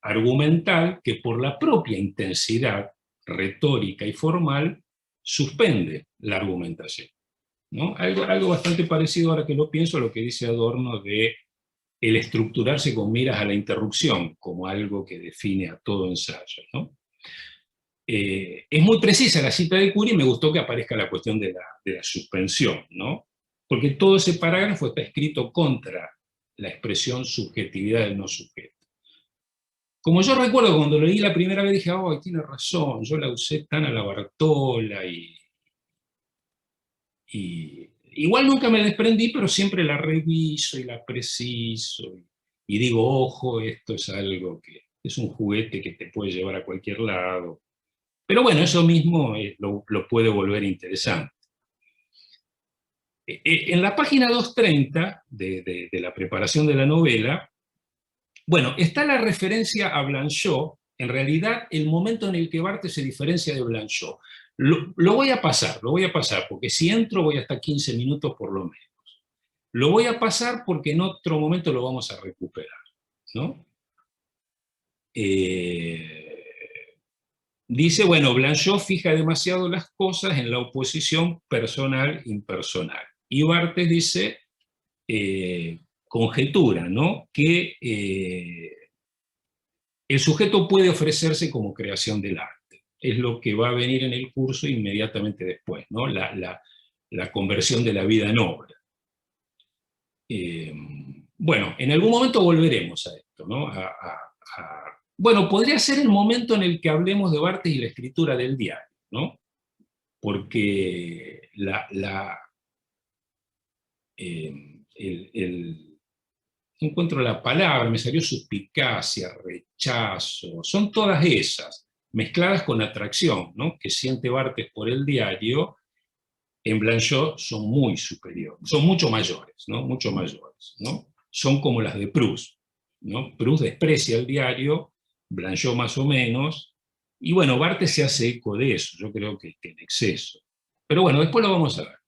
argumental que por la propia intensidad retórica y formal suspende la argumentación, ¿no? Algo bastante parecido, ahora que lo pienso, a lo que dice Adorno de el estructurarse con miras a la interrupción, como algo que define a todo ensayo, ¿no? Es muy precisa la cita de Curie y me gustó que aparezca la cuestión de la suspensión, ¿no? Porque todo ese parágrafo está escrito contra la expresión subjetividad del no sujeto. Como yo recuerdo cuando lo leí la primera vez, dije, oh, tiene razón, yo la usé tan a la Bartola y igual nunca me desprendí, pero siempre la reviso y la preciso y digo, ojo, esto es algo que es un juguete que te puede llevar a cualquier lado. Pero bueno, eso mismo lo puede volver interesante. En la página 230 de la preparación de la novela, bueno, está la referencia a Blanchot, en realidad el momento en el que Barthes se diferencia de Blanchot. Lo voy a pasar, porque si entro voy hasta 15 minutos por lo menos. Lo voy a pasar porque en otro momento lo vamos a recuperar, ¿no? Dice, bueno, Blanchot fija demasiado las cosas en la oposición personal-impersonal. Y Barthes dice, conjetura, ¿no? Que el sujeto puede ofrecerse como creación del arte. Es lo que va a venir en el curso inmediatamente después, ¿no? La conversión de la vida en obra. Bueno, en algún momento volveremos a esto, ¿no? Bueno, podría ser el momento en el que hablemos de Barthes y la escritura del diario, ¿no? Porque no encuentro la palabra, me salió suspicacia, rechazo, son todas esas, mezcladas con atracción, ¿no? Que siente Barthes por el diario, en Blanchot son muy superiores, son mucho mayores, ¿no? Mucho mayores, ¿no? Son como las de Proust, ¿no? Proust desprecia el diario, Blanchot más o menos, y bueno, Barthes se hace eco de eso, yo creo que en exceso. Pero bueno, después lo vamos a ver,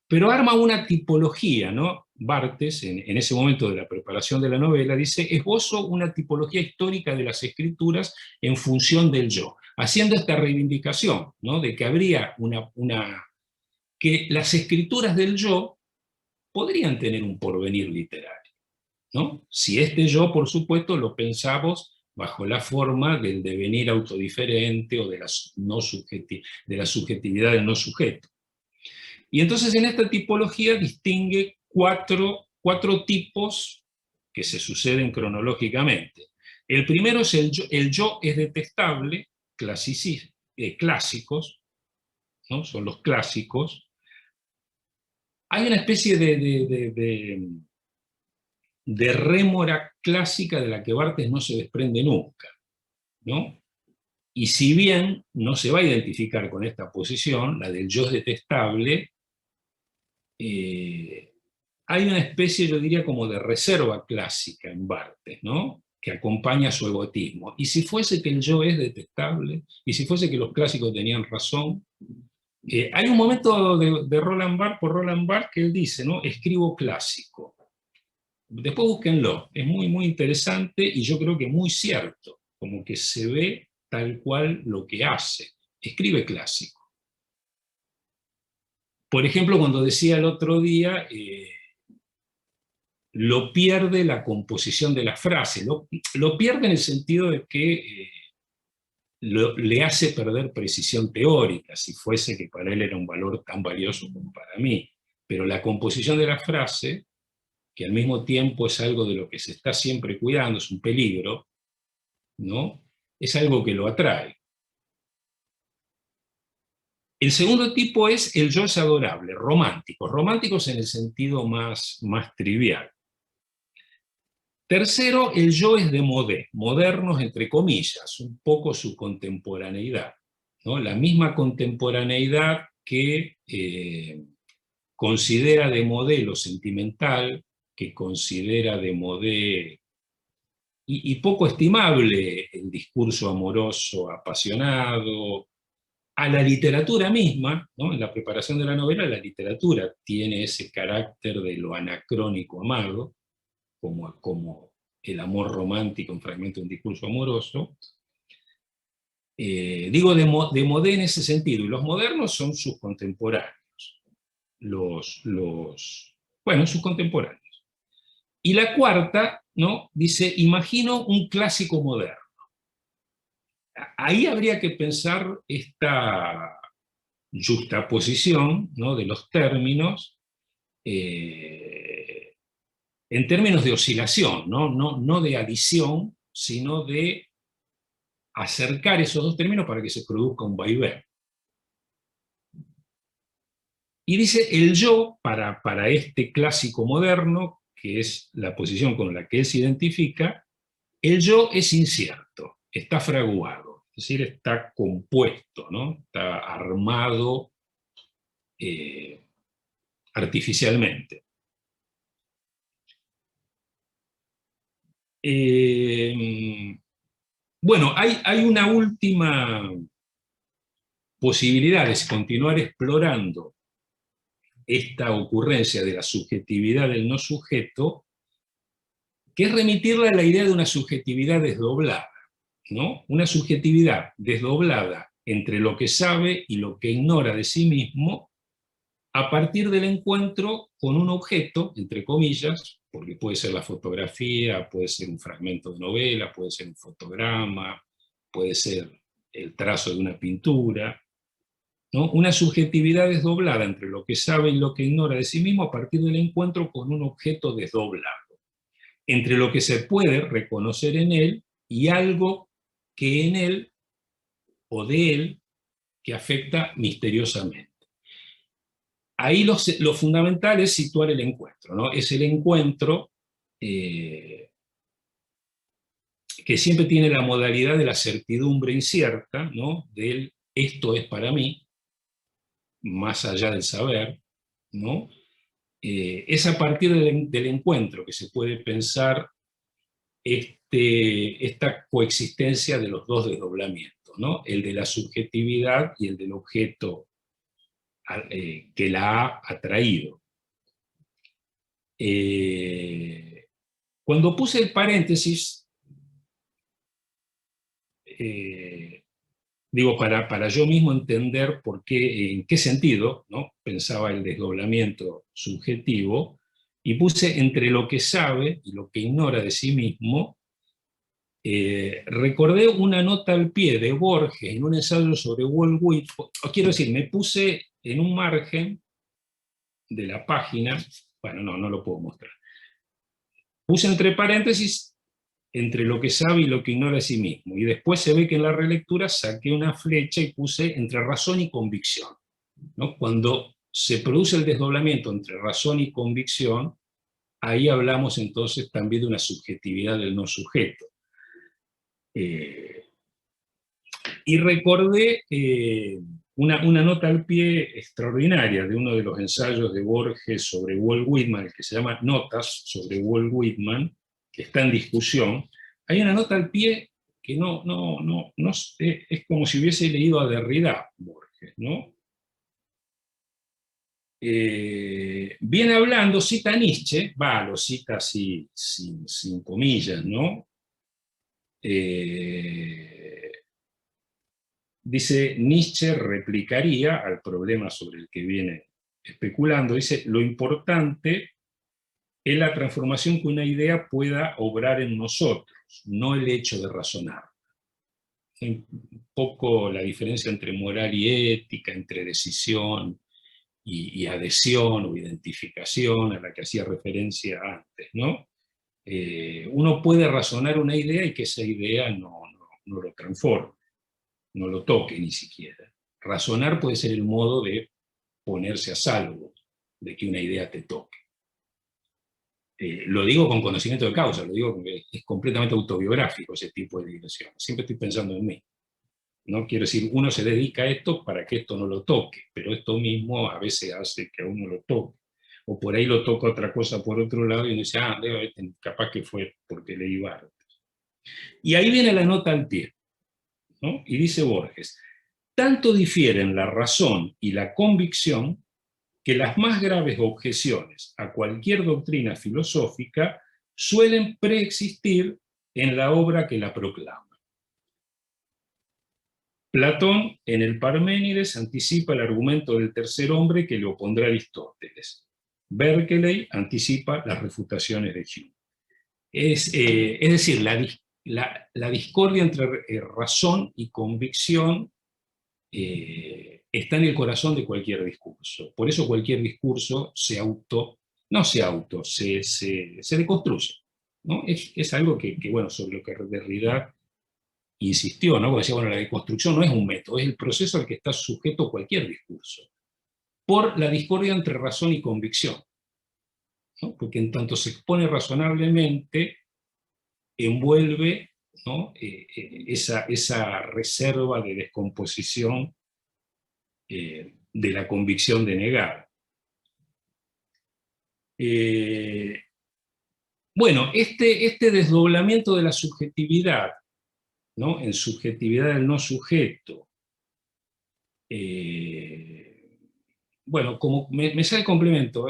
pero arma una tipología, ¿no? Barthes, en ese momento de la preparación de la novela, dice, esbozo una tipología histórica de las escrituras en función del yo, haciendo esta reivindicación, ¿no? De que habría que las escrituras del yo podrían tener un porvenir literario, ¿no? Si este yo, por supuesto, lo pensamos bajo la forma del devenir autodiferente o de la subjetividad del no sujeto. Y entonces en esta tipología distingue cuatro tipos que se suceden cronológicamente. El primero es el yo es detestable, clásicos, ¿no? Son los clásicos. Hay una especie de rémora clásica de la que Barthes no se desprende nunca, ¿no? Y si bien no se va a identificar con esta posición, la del yo es detestable, hay una especie, yo diría, como de reserva clásica en Barthes, ¿no? Que acompaña su egotismo. Y si fuese que el yo es detestable, y si fuese que los clásicos tenían razón, hay un momento de Roland Barthes, por Roland Barthes, que él dice, ¿no? Escribo clásico. Después búsquenlo, es muy, muy interesante y yo creo que muy cierto, como que se ve tal cual lo que hace, escribe clásico. Por ejemplo, cuando decía el otro día, lo pierde la composición de la frase, lo pierde en el sentido de que le hace perder precisión teórica, si fuese que para él era un valor tan valioso como para mí, pero la composición de la frase, que al mismo tiempo es algo de lo que se está siempre cuidando, es un peligro, ¿no? Es algo que lo atrae. El segundo tipo es el yo es adorable, románticos en el sentido más trivial. Tercero, el yo es de modé, modernos entre comillas, un poco su contemporaneidad, ¿no? La misma contemporaneidad que considera de modelo sentimental que considera démodé y poco estimable el discurso amoroso apasionado, a la literatura misma, ¿no? En la preparación de la novela, la literatura tiene ese carácter de lo anacrónico amado, como el amor romántico, un fragmento de un discurso amoroso. Digo démodé en ese sentido, y los modernos son sus contemporáneos, bueno, sus contemporáneos. Y la cuarta, ¿no? Dice, imagino un clásico moderno. Ahí habría que pensar esta juxtaposición, ¿no? De los términos, en términos de oscilación, no de adición, sino de acercar esos dos términos para que se produzca un vaivén. Y dice, el yo, para este clásico moderno, que es la posición con la que él se identifica, el yo es incierto, está fraguado, es decir, está compuesto, ¿no? Está armado artificialmente. Bueno, hay una última posibilidad de continuar explorando esta ocurrencia de la subjetividad del no sujeto, que es remitirla a la idea de una subjetividad desdoblada, ¿no? Una subjetividad desdoblada entre lo que sabe y lo que ignora de sí mismo, a partir del encuentro con un objeto, entre comillas, porque puede ser la fotografía, puede ser un fragmento de novela, puede ser un fotograma, puede ser el trazo de una pintura, ¿no? Una subjetividad desdoblada entre lo que sabe y lo que ignora de sí mismo a partir del encuentro con un objeto desdoblado, entre lo que se puede reconocer en él y algo que en él o de él que afecta misteriosamente. Ahí lo fundamental es situar el encuentro, ¿no? Es el encuentro que siempre tiene la modalidad de la certidumbre incierta, ¿no? Del esto es para mí, más allá del saber, ¿no? Es a partir del encuentro que se puede pensar esta coexistencia de los dos desdoblamientos, ¿no? El de la subjetividad y el del objeto que la ha atraído. Cuando puse el paréntesis, digo, para yo mismo entender por qué, en qué sentido, ¿no? Pensaba el desdoblamiento subjetivo, y puse entre lo que sabe y lo que ignora de sí mismo. Recordé una nota al pie de Borges en un ensayo sobre Walt Whitman, quiero decir, me puse en un margen de la página, bueno, no lo puedo mostrar, puse entre paréntesis entre lo que sabe y lo que ignora de sí mismo, y después se ve que en la relectura saqué una flecha y puse entre razón y convicción, ¿no? Cuando se produce el desdoblamiento entre razón y convicción, ahí hablamos entonces también de una subjetividad del no sujeto. Y recordé una nota al pie extraordinaria de uno de los ensayos de Borges sobre Walt Whitman, que se llama Notas sobre Walt Whitman, que está en discusión. Hay una nota al pie que es como si hubiese leído a Derrida, Borges, ¿no? Viene hablando, cita a Nietzsche, lo cita así, sin comillas, ¿no? Dice, Nietzsche replicaría al problema sobre el que viene especulando, dice, lo importante es la transformación que una idea pueda obrar en nosotros, no el hecho de razonar. Un poco la diferencia entre moral y ética, entre decisión y adhesión o identificación a la que hacía referencia antes, ¿no? Uno puede razonar una idea y que esa idea no lo transforme, no lo toque ni siquiera. Razonar puede ser el modo de ponerse a salvo de que una idea te toque. Lo digo con conocimiento de causa, lo digo porque es completamente autobiográfico ese tipo de digresión. Siempre estoy pensando en mí. ¿No? Quiero decir, uno se dedica a esto para que esto no lo toque, pero esto mismo a veces hace que a uno lo toque. o por ahí lo toca otra cosa por otro lado, y uno dice, capaz que fue porque leí Barthes. Y ahí viene la nota al pie, ¿no? Y dice Borges, tanto difieren la razón y la convicción que las más graves objeciones a cualquier doctrina filosófica suelen preexistir en la obra que la proclama. Platón, en el Parménides, anticipa el argumento del tercer hombre que le opondrá a Aristóteles. Berkeley anticipa las refutaciones de Hume. Es decir, la discordia entre razón y convicción está en el corazón de cualquier discurso. Por eso cualquier discurso se deconstruye, ¿no? Es algo que, bueno, sobre lo que Derrida insistió, ¿no? Porque decía, bueno, la deconstrucción no es un método, es el proceso al que está sujeto cualquier discurso, por la discordia entre razón y convicción, ¿no? Porque en tanto se expone razonablemente, envuelve, ¿no? esa reserva de descomposición de la convicción denegada. Bueno, este desdoblamiento de la subjetividad, ¿no? En subjetividad del no sujeto, bueno, como me sale el complemento,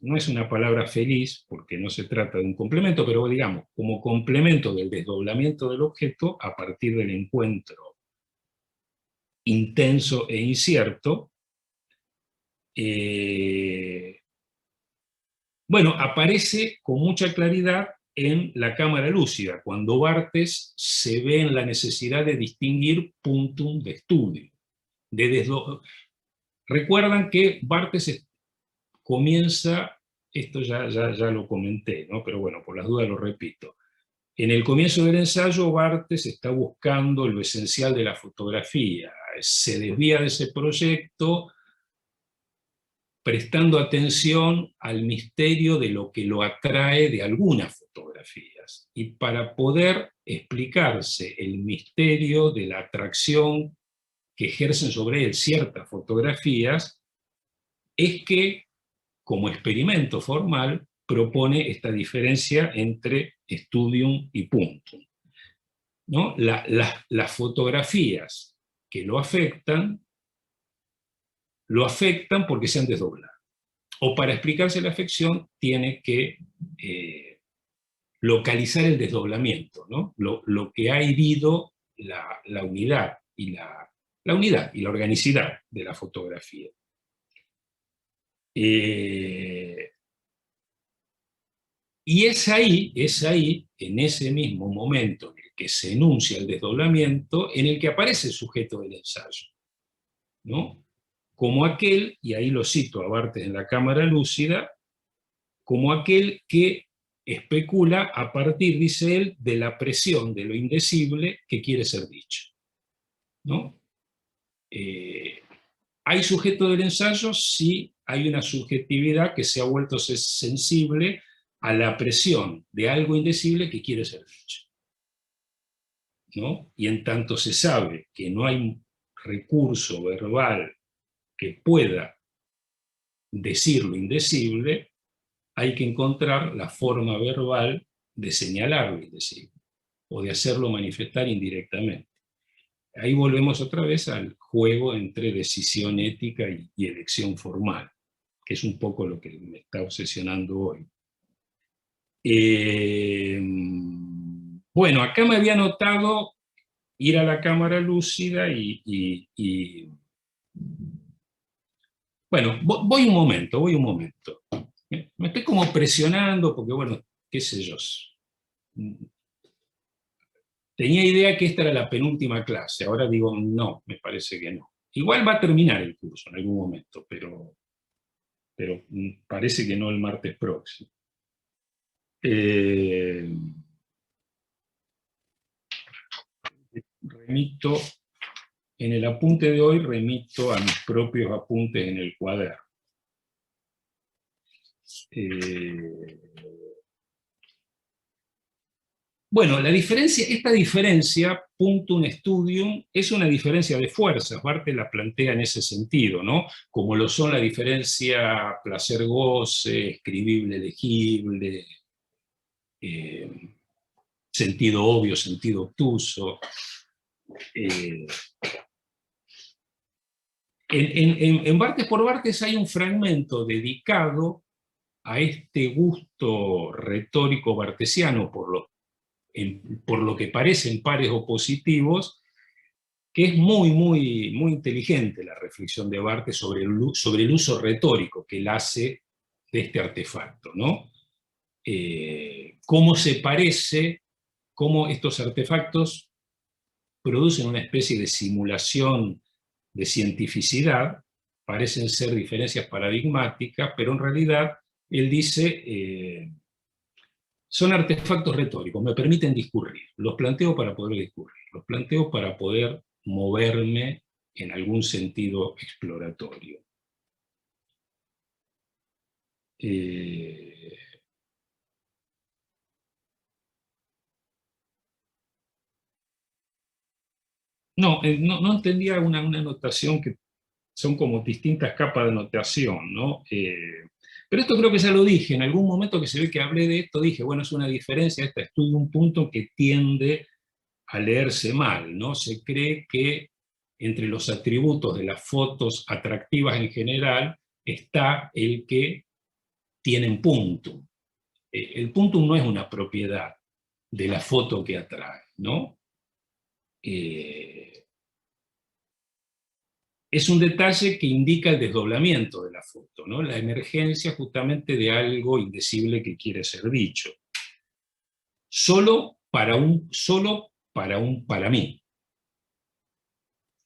no es una palabra feliz, porque no se trata de un complemento, pero digamos, como complemento del desdoblamiento del objeto a partir del encuentro intenso e incierto, bueno, aparece con mucha claridad en La cámara lúcida, cuando Barthes se ve en la necesidad de distinguir puntum de estudio. Recuerdan que Barthes comienza, esto ya lo comenté, ¿no? Pero bueno, por las dudas lo repito. En el comienzo del ensayo, Barthes está buscando lo esencial de la fotografía, se desvía de ese proyecto, prestando atención al misterio de lo que lo atrae de algunas fotografías. Y para poder explicarse el misterio de la atracción que ejercen sobre él ciertas fotografías, es que, como experimento formal, propone esta diferencia entre studium y punctum, ¿no? Las fotografías que lo afectan porque se han desdoblado. O para explicarse la afección tiene que localizar el desdoblamiento, ¿no? Lo que ha herido la unidad y la organicidad de la fotografía. Y es ahí, en ese mismo momento en el que se enuncia el desdoblamiento, en el que aparece el sujeto del ensayo, ¿no? Como aquel, y ahí lo cito a Barthes en La cámara lúcida, como aquel que especula a partir, dice él, de la presión de lo indecible que quiere ser dicho, ¿no? ¿Hay sujeto del ensayo? Sí, hay una subjetividad que se ha vuelto sensible a la presión de algo indecible que quiere ser dicho, ¿no? Y en tanto se sabe que no hay recurso verbal que pueda decir lo indecible, hay que encontrar la forma verbal de señalar lo indecible, o de hacerlo manifestar indirectamente. Ahí volvemos otra vez al juego entre decisión ética y elección formal, que es un poco lo que me está obsesionando hoy. Bueno, acá me había notado ir a La cámara lúcida bueno, voy un momento. Me estoy como presionando porque, bueno, qué sé yo. Tenía idea que esta era la penúltima clase, ahora digo, no, me parece que no. Igual va a terminar el curso en algún momento, pero parece que no el martes próximo. En el apunte de hoy remito a mis propios apuntes en el cuaderno. Bueno, esta diferencia, puntum studium, es una diferencia de fuerzas. Barthes la plantea en ese sentido, ¿no? Como lo son la diferencia placer-goce, escribible-legible, eh, sentido obvio, sentido obtuso. Eh, en Barthes por Barthes hay un fragmento dedicado a este gusto retórico bartesiano por lo que parecen pares opositivos, que es muy, muy, muy inteligente la reflexión de Barthes sobre el uso retórico que él hace de este artefacto, ¿no? Cómo se parece, cómo estos artefactos producen una especie de simulación de cientificidad, parecen ser diferencias paradigmáticas, pero en realidad él dice, son artefactos retóricos, me permiten discurrir, los planteo para poder discurrir, los planteo para poder moverme en algún sentido exploratorio. No entendía una notación que son como distintas capas de notación, ¿no? Pero esto creo que ya lo dije, en algún momento que se ve que hablé de esto, dije, bueno, es una diferencia, esta estudia un punto que tiende a leerse mal, ¿no? Se cree que entre los atributos de las fotos atractivas en general está el que tienen punto. El punto no es una propiedad de la foto que atrae, ¿no? Es un detalle que indica el desdoblamiento de la foto, ¿no? La emergencia justamente de algo indecible que quiere ser dicho. Solo para mí.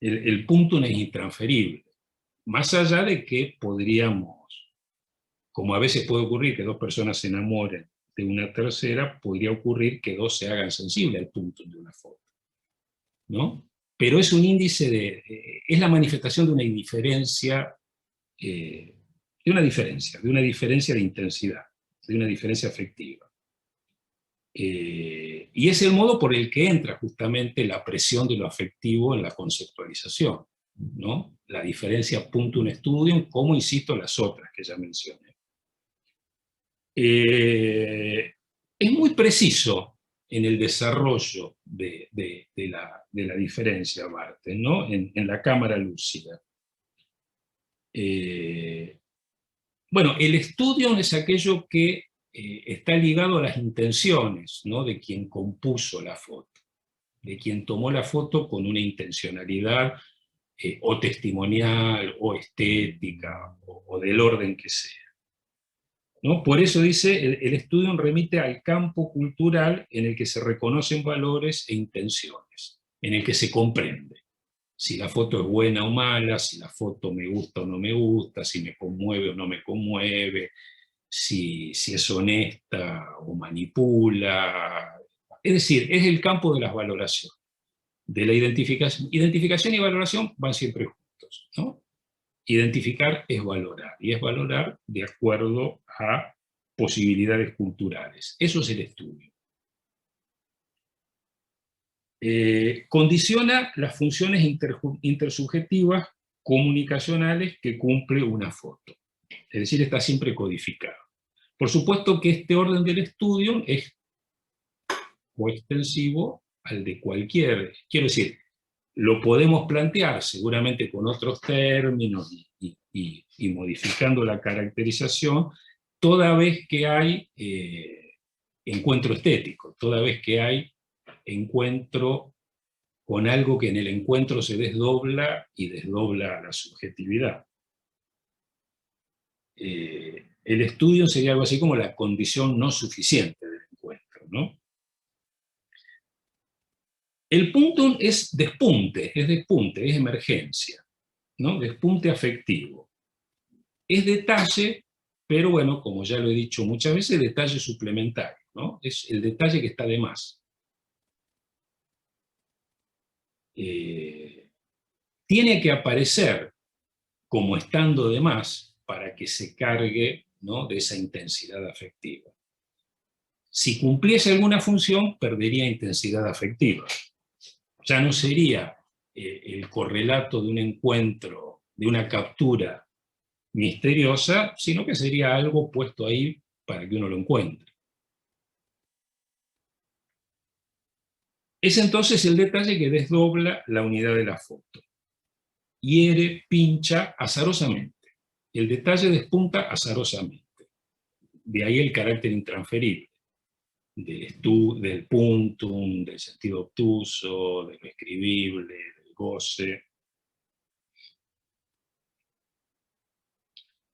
El punto no es intransferible. Más allá de que podríamos, como a veces puede ocurrir que dos personas se enamoren de una tercera, podría ocurrir que dos se hagan sensibles al punto de una foto, ¿no? Pero es un índice es la manifestación de una indiferencia, de una diferencia de intensidad, de una diferencia afectiva. Y es el modo por el que entra justamente la presión de lo afectivo en la conceptualización, ¿no? La diferencia puntum studium, como insisto las otras que ya mencioné. Es muy preciso en el desarrollo de la diferencia, Barthes, ¿no? En la cámara lúcida. Bueno, el estudio es aquello que está ligado a las intenciones, ¿no? De quien compuso la foto, de quien tomó la foto con una intencionalidad o testimonial, o estética, o del orden que sea, ¿no? Por eso dice, el estudio remite al campo cultural en el que se reconocen valores e intenciones, en el que se comprende si la foto es buena o mala, si la foto me gusta o no me gusta, si me conmueve o no me conmueve, si es honesta o manipula. Es decir, es el campo de las valoraciones, de la identificación. Identificación y valoración van siempre juntos, ¿no? Identificar es valorar, y es valorar de acuerdo a posibilidades culturales. Eso es el estudio. Condiciona las funciones intersubjetivas comunicacionales que cumple una foto. Es decir, está siempre codificado. Por supuesto que este orden del estudio es coextensivo al de cualquier, quiero decir, lo podemos plantear seguramente con otros términos y modificando la caracterización, toda vez que hay encuentro estético, toda vez que hay encuentro con algo que en el encuentro se desdobla y desdobla la subjetividad. El estudio sería algo así como la condición no suficiente del encuentro, ¿no? El punto es despunte, es emergencia, ¿no? Despunte afectivo. Es detalle, pero bueno, como ya lo he dicho muchas veces, detalle suplementario, ¿no? Es el detalle que está de más. Tiene que aparecer como estando de más para que se cargue, ¿no?, de esa intensidad afectiva. Si cumpliese alguna función, perdería intensidad afectiva. Ya no sería el correlato de un encuentro, de una captura misteriosa, sino que sería algo puesto ahí para que uno lo encuentre. Es entonces el detalle que desdobla la unidad de la foto. Hiere, pincha azarosamente. El detalle despunta azarosamente. De ahí el carácter intransferible del puntum, del sentido obtuso, de lo escribible, del goce.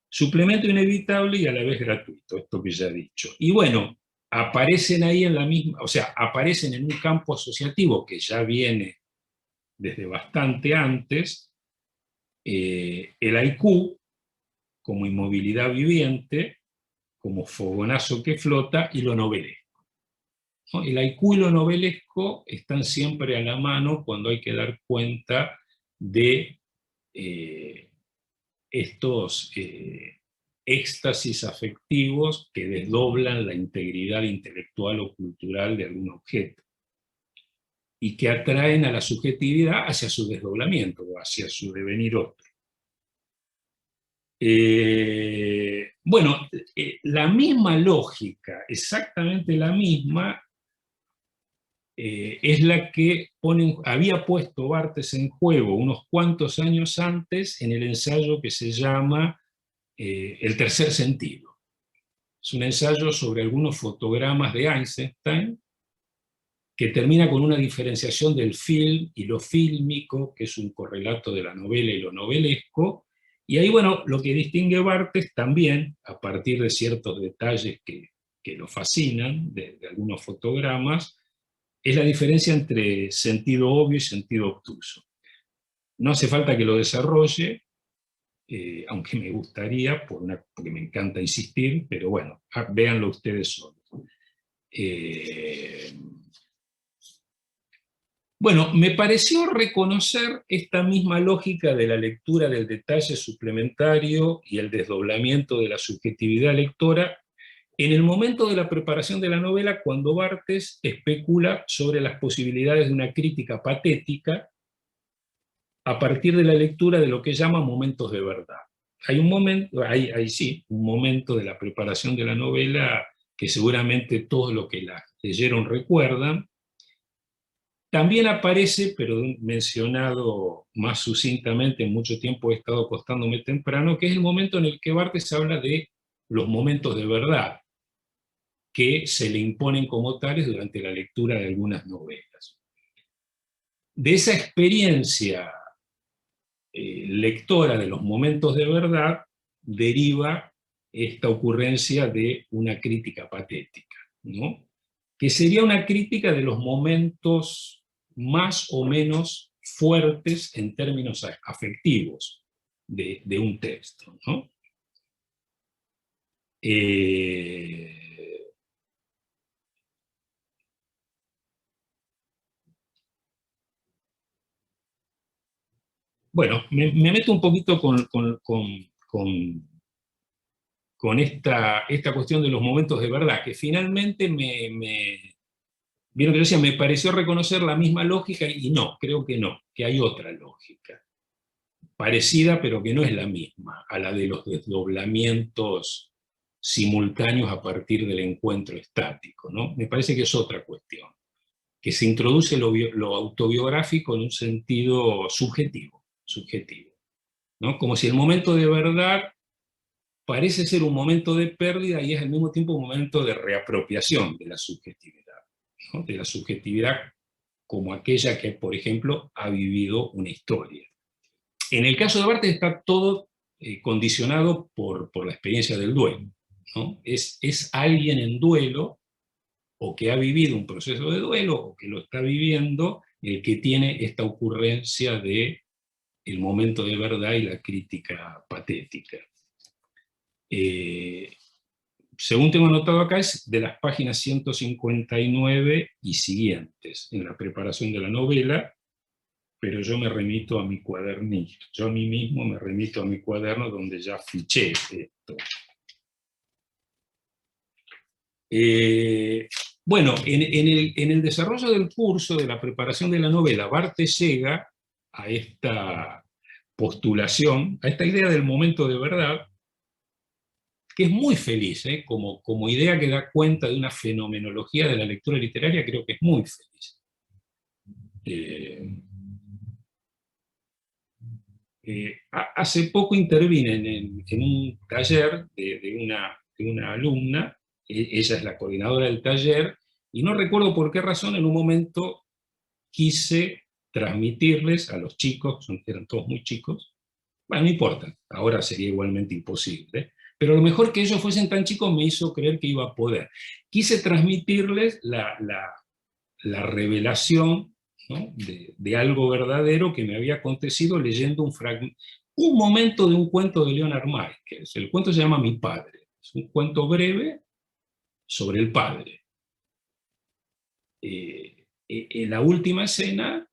Suplemento inevitable y a la vez gratuito, esto que ya he dicho. Y bueno, aparecen ahí en la misma, o sea, aparecen en un campo asociativo que ya viene desde bastante antes, el haiku como inmovilidad viviente, como fogonazo que flota, y lo novelesco, ¿no? El haiku y lo novelesco están siempre a la mano cuando hay que dar cuenta de estos éxtasis afectivos que desdoblan la integridad intelectual o cultural de algún objeto y que atraen a la subjetividad hacia su desdoblamiento o hacia su devenir otro. Bueno, la misma lógica, exactamente la misma, es la que había puesto Barthes en juego unos cuantos años antes en el ensayo que se llama El tercer sentido. Es un ensayo sobre algunos fotogramas de Eisenstein que termina con una diferenciación del film y lo fílmico, que es un correlato de la novela y lo novelesco. Y ahí, bueno, lo que distingue Barthes también, a partir de ciertos detalles que lo fascinan, de algunos fotogramas, es la diferencia entre sentido obvio y sentido obtuso. No hace falta que lo desarrolle, aunque me gustaría, porque me encanta insistir, pero bueno, véanlo ustedes solos. Bueno, me pareció reconocer esta misma lógica de la lectura del detalle suplementario y el desdoblamiento de la subjetividad lectora en el momento de la preparación de la novela, cuando Barthes especula sobre las posibilidades de una crítica patética a partir de la lectura de lo que llama momentos de verdad. Hay un momento, sí, un momento de la preparación de la novela que seguramente todos los que la leyeron recuerdan. También aparece, pero mencionado más sucintamente, en mucho tiempo he estado acostándome temprano, que es el momento en el que Barthes habla de los momentos de verdad, que se le imponen como tales durante la lectura de algunas novelas. De esa experiencia lectora de los momentos de verdad deriva esta ocurrencia de una crítica patética, ¿no? Que sería una crítica de los momentos más o menos fuertes en términos afectivos de un texto, ¿no? Bueno, me meto un poquito con esta cuestión de los momentos de verdad, que finalmente vieron que yo decía, me pareció reconocer la misma lógica, y no, creo que no, que hay otra lógica, parecida pero que no es la misma, a la de los desdoblamientos simultáneos a partir del encuentro estático, ¿no? Me parece que es otra cuestión, que se introduce lo autobiográfico en un sentido subjetivo, ¿no? Como si el momento de verdad parece ser un momento de pérdida y es al mismo tiempo un momento de reapropiación de la subjetividad, ¿no? De la subjetividad como aquella que, por ejemplo, ha vivido una historia. En el caso de Barthes está todo condicionado por la experiencia del duelo, ¿no? Es alguien en duelo, o que ha vivido un proceso de duelo, o que lo está viviendo, el que tiene esta ocurrencia de el momento de verdad y la crítica patética. Según tengo anotado acá, es de las páginas 159 y siguientes, en la preparación de la novela, pero yo me remito a mi cuadernillo. Yo a mí mismo me remito a mi cuaderno donde ya fiché esto. Bueno, en el desarrollo del curso, de la preparación de la novela, Barthes llega a esta postulación, a esta idea del momento de verdad, que es muy feliz, como idea que da cuenta de una fenomenología de la lectura literaria, creo que es muy feliz. Hace poco intervine en un taller de una alumna, ella es la coordinadora del taller, y no recuerdo por qué razón en un momento quise transmitirles a los chicos, eran todos muy chicos, bueno, no importa, ahora sería igualmente imposible, pero lo mejor que ellos fuesen tan chicos me hizo creer que iba a poder. Quise transmitirles la revelación, ¿no?, de algo verdadero que me había acontecido leyendo un momento de un cuento de Leonard Michaels. El cuento se llama Mi padre. Es un cuento breve sobre el padre. La última escena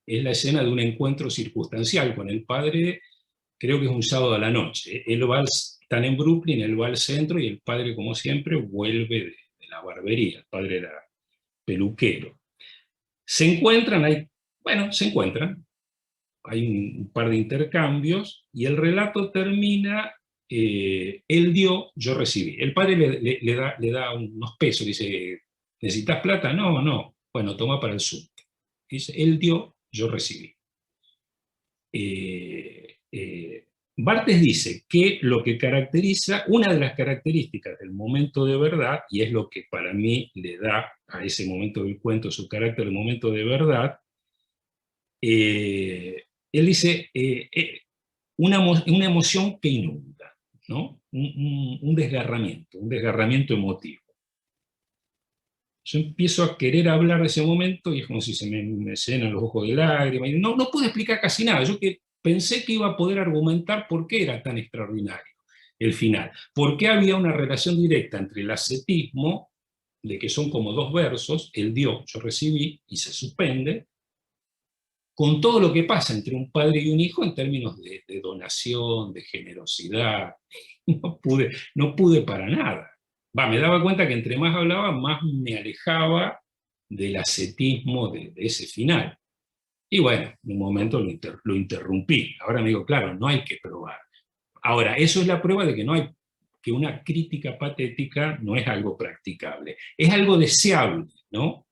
es la escena de un encuentro circunstancial con el padre, creo que es un sábado a la noche. Están en Brooklyn, él va al centro y el padre, como siempre, vuelve de la barbería. El padre era peluquero. Se encuentran, hay un par de intercambios, y el relato termina, él dio, yo recibí. El padre le da unos pesos, dice, ¿necesitas plata? No, no. Bueno, toma para el subte. Dice, él dio, yo recibí. Barthes dice que lo que caracteriza, una de las características del momento de verdad, y es lo que para mí le da a ese momento del cuento su carácter de momento de verdad, él dice una emoción que inunda, ¿no? Un desgarramiento emotivo. Yo empiezo a querer hablar de ese momento y es como si se me llenan los ojos de lágrimas. No puedo explicar casi nada. Yo que pensé que iba a poder argumentar por qué era tan extraordinario el final. Por qué había una relación directa entre el ascetismo, de que son como dos versos, él dio, yo recibí, y se suspende, con todo lo que pasa entre un padre y un hijo en términos de donación, de generosidad. No pude para nada. Me daba cuenta que entre más hablaba, más me alejaba del ascetismo de ese final. Y bueno, en un momento lo interrumpí. Ahora me digo, claro, no hay que probar. Ahora, eso es la prueba de que una crítica patética no es algo practicable. Es algo deseable, ¿no?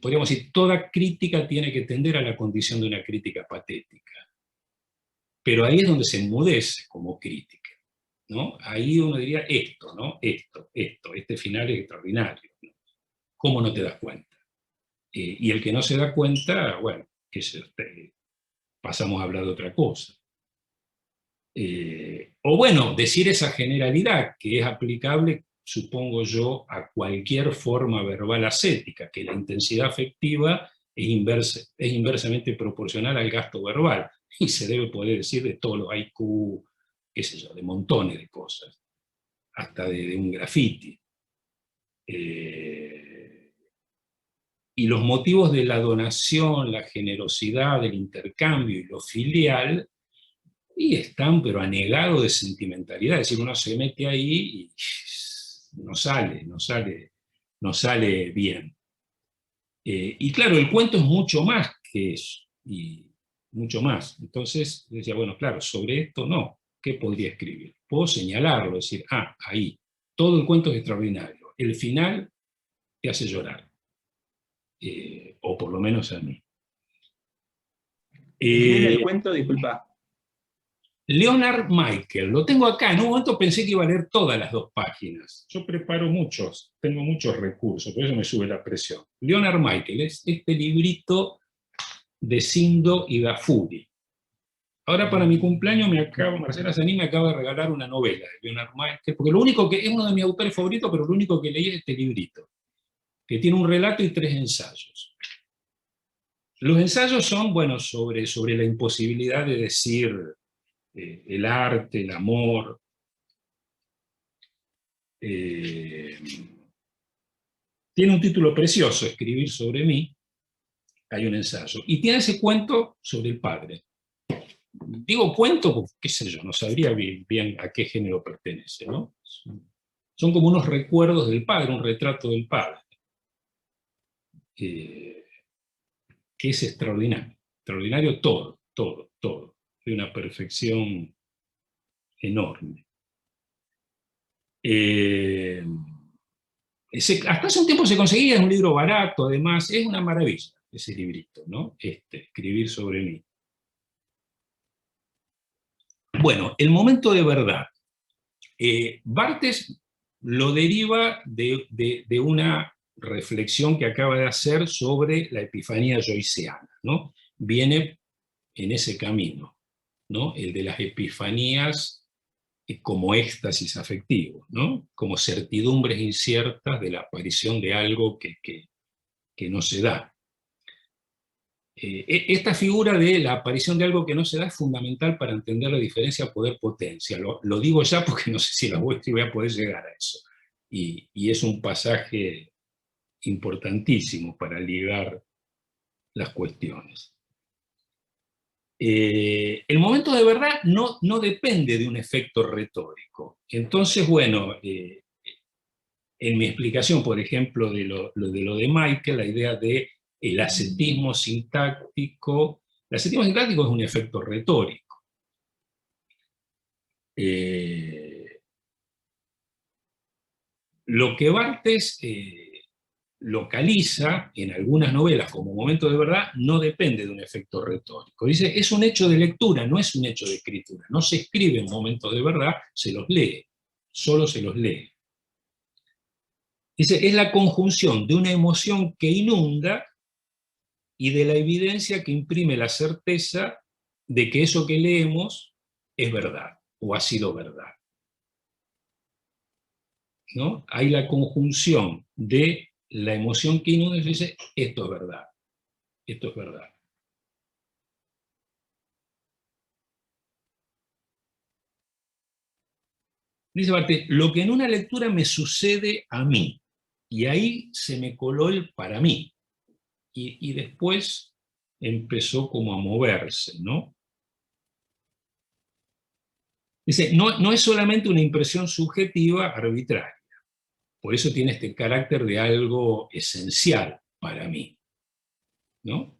Podríamos decir, toda crítica tiene que tender a la condición de una crítica patética. Pero ahí es donde se enmudece como crítica, ¿no? Ahí uno diría esto, ¿no? Este final es extraordinario, ¿no? ¿Cómo no te das cuenta? Y el que no se da cuenta, bueno, pasamos a hablar de otra cosa. O bueno, decir esa generalidad que es aplicable, supongo yo, a cualquier forma verbal ascética, que la intensidad afectiva es inversamente proporcional al gasto verbal, y se debe poder decir de todos los haiku, qué sé yo, de montones de cosas, hasta de un graffiti. Y los motivos de la donación, la generosidad, el intercambio y lo filial, y están pero anegados de sentimentalidad, es decir, uno se mete ahí y no sale bien. Y claro, el cuento es mucho más que eso, y mucho más. Entonces decía, bueno, claro, sobre esto no, ¿qué podría escribir? Puedo señalarlo, decir, ahí, todo el cuento es extraordinario, el final te hace llorar, o por lo menos a mí. ¿Quién es el cuento? Disculpa. Leonard Michaels, lo tengo acá. En un momento pensé que iba a leer todas las 2 páginas. Yo preparo tengo muchos recursos, por eso me sube la presión. Leonard Michaels es este librito de Sindo y Gafuri. Ahora para mi cumpleaños Marcela Zaní me acaba de regalar una novela de Leonard Michaels, porque es uno de mis autores favoritos, pero lo único que leí es este librito, que tiene un relato y 3 ensayos. Los ensayos son, bueno, sobre la imposibilidad de decir el arte, el amor. Tiene un título precioso, Escribir sobre mí, hay un ensayo. Y tiene ese cuento sobre el padre. Digo cuento, qué sé yo, no sabría bien a qué género pertenece, ¿no? Son como unos recuerdos del padre, un retrato del padre, que es extraordinario. Extraordinario todo, todo, todo, de una perfección enorme. Hasta hace un tiempo se conseguía, es un libro barato, además, es una maravilla ese librito, ¿no? Escribir sobre mí. Bueno, el momento de verdad. Barthes lo deriva de una reflexión que acaba de hacer sobre la epifanía joyceana, ¿no? Viene en ese camino, ¿no? El de las epifanías como éxtasis afectivo, ¿no? Como certidumbres inciertas de la aparición de algo que no se da. Esta figura de la aparición de algo que no se da es fundamental para entender la diferencia poder-potencia. Lo digo ya porque no sé si voy a poder llegar a eso. Y es un pasaje importantísimo para ligar las cuestiones. El momento de verdad no depende de un efecto retórico. Entonces, bueno, en mi explicación, por ejemplo, de lo de Michael, la idea de el ascetismo sintáctico. El ascetismo sintáctico es un efecto retórico. Lo que Barthes localiza en algunas novelas como momento de verdad no depende de un efecto retórico. Dice, es un hecho de lectura, no es un hecho de escritura. No se escribe en momentos de verdad, se los lee, solo se los lee. Dice, es la conjunción de una emoción que inunda y de la evidencia que imprime la certeza de que eso que leemos es verdad, o ha sido verdad. ¿No? Hay la conjunción de la emoción que inunda y dice, esto es verdad, esto es verdad. Dice Barthes, lo que en una lectura me sucede a mí, y ahí se me coló el para mí, y después empezó como a moverse, ¿no? Dice, no es solamente una impresión subjetiva arbitraria, por eso tiene este carácter de algo esencial para mí, ¿no?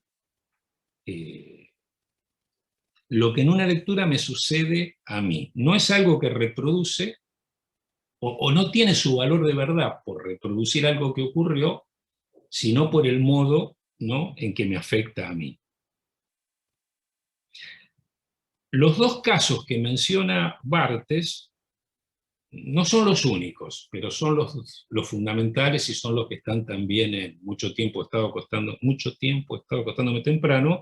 Lo que en una lectura me sucede a mí, no es algo que reproduce o no tiene su valor de verdad por reproducir algo que ocurrió, sino por el modo, ¿no?, en que me afecta a mí. Los dos casos que menciona Barthes no son los únicos, pero son los fundamentales y son los que están también en mucho tiempo he estado acostándome temprano.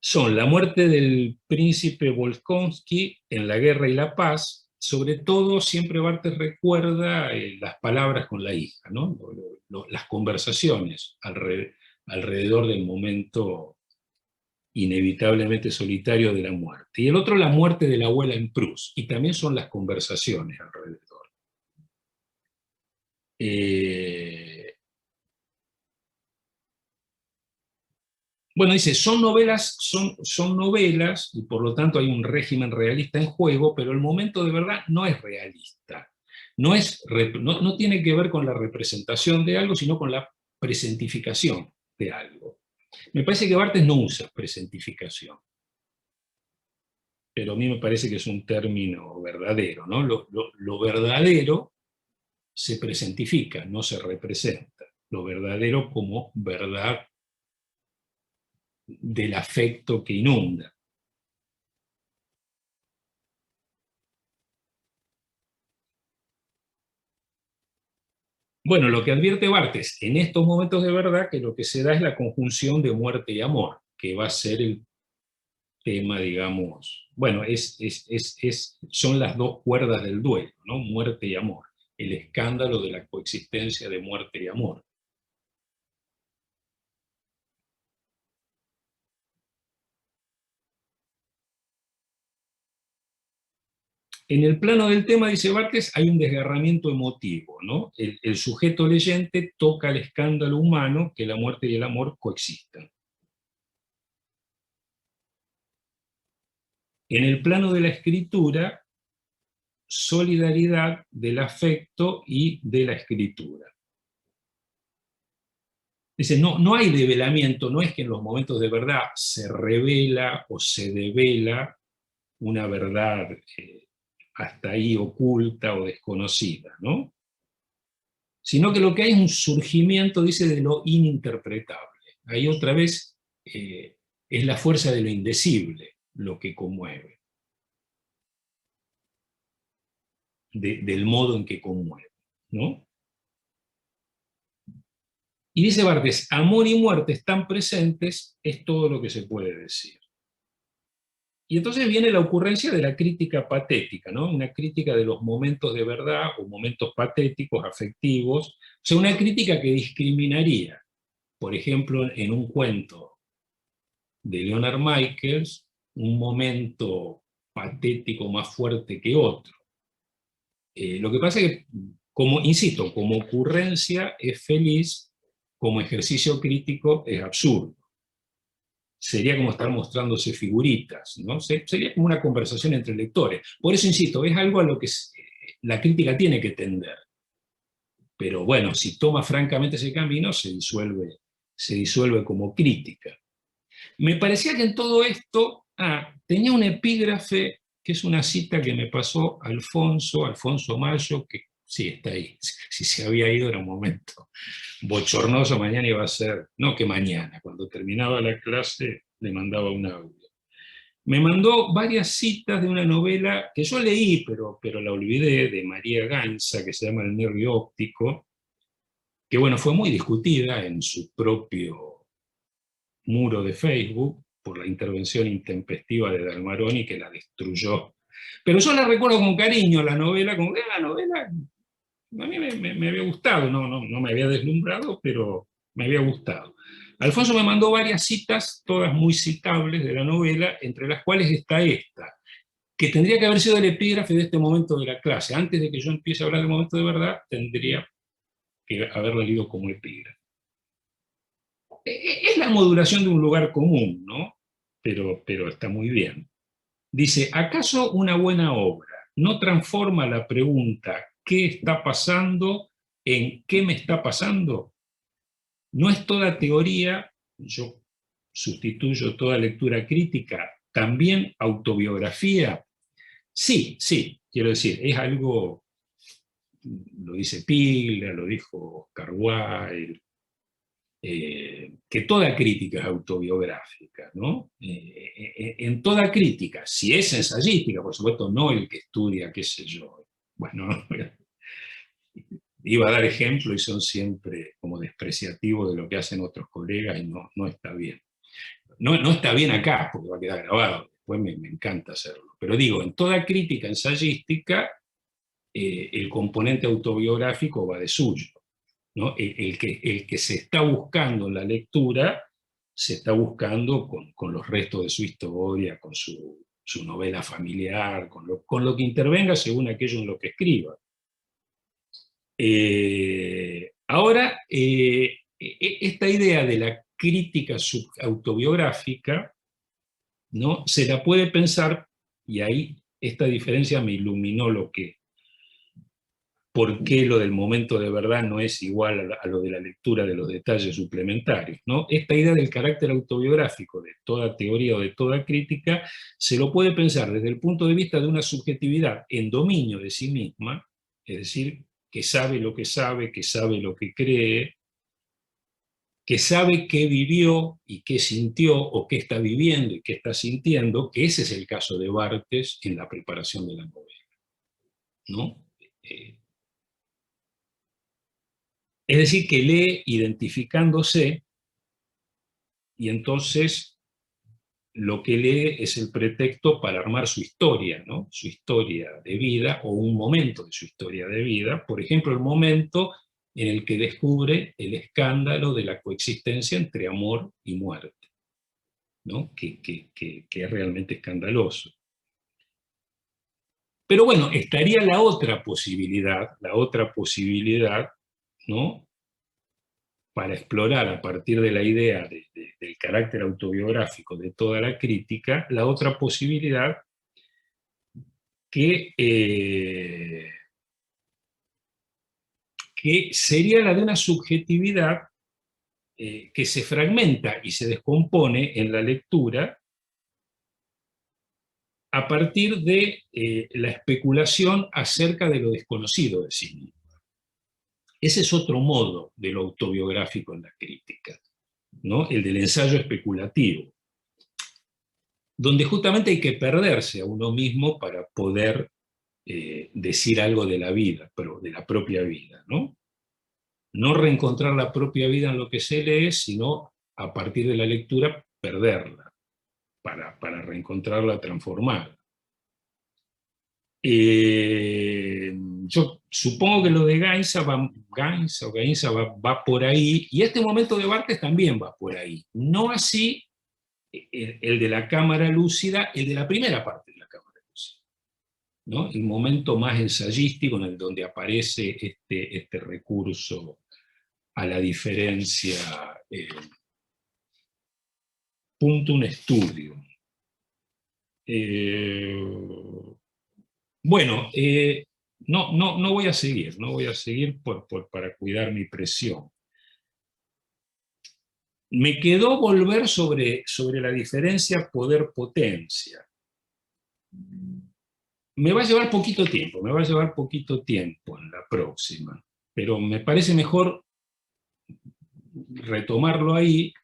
Son la muerte del príncipe Volkonsky en La guerra y la paz. Sobre todo, siempre Barthes recuerda las palabras con la hija, ¿no? Las conversaciones alrededor del momento inevitablemente solitario de la muerte. Y el otro, la muerte de la abuela en Proust, y también son las conversaciones alrededor. Bueno, dice, son novelas, y por lo tanto hay un régimen realista en juego, pero el momento de verdad no es realista. No tiene que ver con la representación de algo, sino con la presentificación de algo. Me parece que Barthes no usa presentificación, pero a mí me parece que es un término verdadero, ¿no? Lo verdadero se presentifica, no se representa. Lo verdadero como verdad del afecto que inunda. Bueno, lo que advierte Barthes en estos momentos de verdad, que lo que se da es la conjunción de muerte y amor, que va a ser el tema, digamos, bueno, son las dos cuerdas del duelo, ¿no? Muerte y amor, el escándalo de la coexistencia de muerte y amor. En el plano del tema, dice Barthes, hay un desgarramiento emotivo, ¿no? El sujeto leyente toca el escándalo humano que la muerte y el amor coexistan. En el plano de la escritura, solidaridad del afecto y de la escritura. Dice, no hay develamiento, no es que en los momentos de verdad se revela o se devela una verdad hasta ahí oculta o desconocida, ¿no? Sino que lo que hay es un surgimiento, dice, de lo ininterpretable. Ahí otra vez es la fuerza de lo indecible lo que conmueve, del modo en que conmueve, ¿no? Y dice Barthes, amor y muerte están presentes, es todo lo que se puede decir. Y entonces viene la ocurrencia de la crítica patética, ¿no? Una crítica de los momentos de verdad o momentos patéticos, afectivos, o sea, una crítica que discriminaría, por ejemplo, en un cuento de Leonard Michaels, un momento patético más fuerte que otro. Lo que pasa es que, como, insisto, como ocurrencia es feliz, como ejercicio crítico es absurdo. Sería como estar mostrándose figuritas, ¿no? Sería como una conversación entre lectores. Por eso, insisto, es algo a lo que la crítica tiene que tender. Pero bueno, si toma francamente ese camino, se disuelve como crítica. Me parecía que en todo esto tenía un epígrafe, que es una cita que me pasó Alfonso Mayo, que sí, está ahí. Si se había ido era un momento bochornoso, mañana iba a ser, no que mañana, cuando terminaba la clase le mandaba un audio. Me mandó varias citas de una novela que yo leí, pero la olvidé, de María Gainza, que se llama El nervio óptico, que bueno, fue muy discutida en su propio muro de Facebook por la intervención intempestiva de Dalmaroni, que la destruyó. Pero yo la recuerdo con cariño, la novela, como que la novela a mí me había gustado, no me había deslumbrado, pero me había gustado. Alfonso me mandó varias citas, todas muy citables de la novela, entre las cuales está esta, que tendría que haber sido el epígrafe de este momento de la clase. Antes de que yo empiece a hablar del momento de verdad, tendría que haberla leído como epígrafe. Es la modulación de un lugar común, ¿no? Pero está muy bien. Dice, ¿acaso una buena obra no transforma la pregunta ¿qué está pasando en qué me está pasando? ¿No es toda teoría, yo sustituyo toda lectura crítica, también autobiografía? Sí, quiero decir, es algo, lo dice Piglia, lo dijo Oscar Wilde, que toda crítica es autobiográfica, ¿no? En toda crítica, si es ensayística, por supuesto, no el que estudia, qué sé yo. Bueno, iba a dar ejemplo y son siempre como despreciativos de lo que hacen otros colegas y no está bien. No está bien acá, porque va a quedar grabado, después me encanta hacerlo. Pero digo, en toda crítica ensayística, el componente autobiográfico va de suyo, ¿no? El que se está buscando en la lectura, se está buscando con los restos de su historia, con su novela familiar, con lo que intervenga según aquello en lo que escriba. Ahora, esta idea de la crítica autobiográfica, ¿no? Se la puede pensar, y ahí esta diferencia me iluminó por qué lo del momento de verdad no es igual a lo de la lectura de los detalles suplementarios, ¿no? Esta idea del carácter autobiográfico de toda teoría o de toda crítica se lo puede pensar desde el punto de vista de una subjetividad en dominio de sí misma, es decir, que sabe lo que lo que cree, que sabe qué vivió y qué sintió, o qué está viviendo y qué está sintiendo, que ese es el caso de Barthes en la preparación de la novela, ¿no? Es decir, que lee identificándose y entonces lo que lee es el pretexto para armar su historia, ¿no? Su historia de vida o un momento de su historia de vida. Por ejemplo, el momento en el que descubre el escándalo de la coexistencia entre amor y muerte, ¿no? Que es realmente escandaloso. Pero bueno, estaría la otra posibilidad, ¿no? Para explorar a partir de la idea del carácter autobiográfico de toda la crítica, la otra posibilidad que sería la de una subjetividad que se fragmenta y se descompone en la lectura a partir de la especulación acerca de lo desconocido de sí mismo. Ese es otro modo de lo autobiográfico en la crítica, ¿no? El del ensayo especulativo, donde justamente hay que perderse a uno mismo para poder decir algo de la vida, pero de la propia vida, ¿no? No reencontrar la propia vida en lo que se lee, sino a partir de la lectura perderla, para reencontrarla transformada. Yo supongo que lo de Gainza va por ahí, y este momento de Barthes también va por ahí. No así el de la cámara lúcida, el de la primera parte de la cámara lúcida, ¿no? El momento más ensayístico en el donde aparece este recurso a la diferencia, punto un estudio. Bueno, no voy a seguir, para cuidar mi presión. Me quedó volver sobre la diferencia poder-potencia. Me va a llevar poquito tiempo en la próxima, pero me parece mejor retomarlo ahí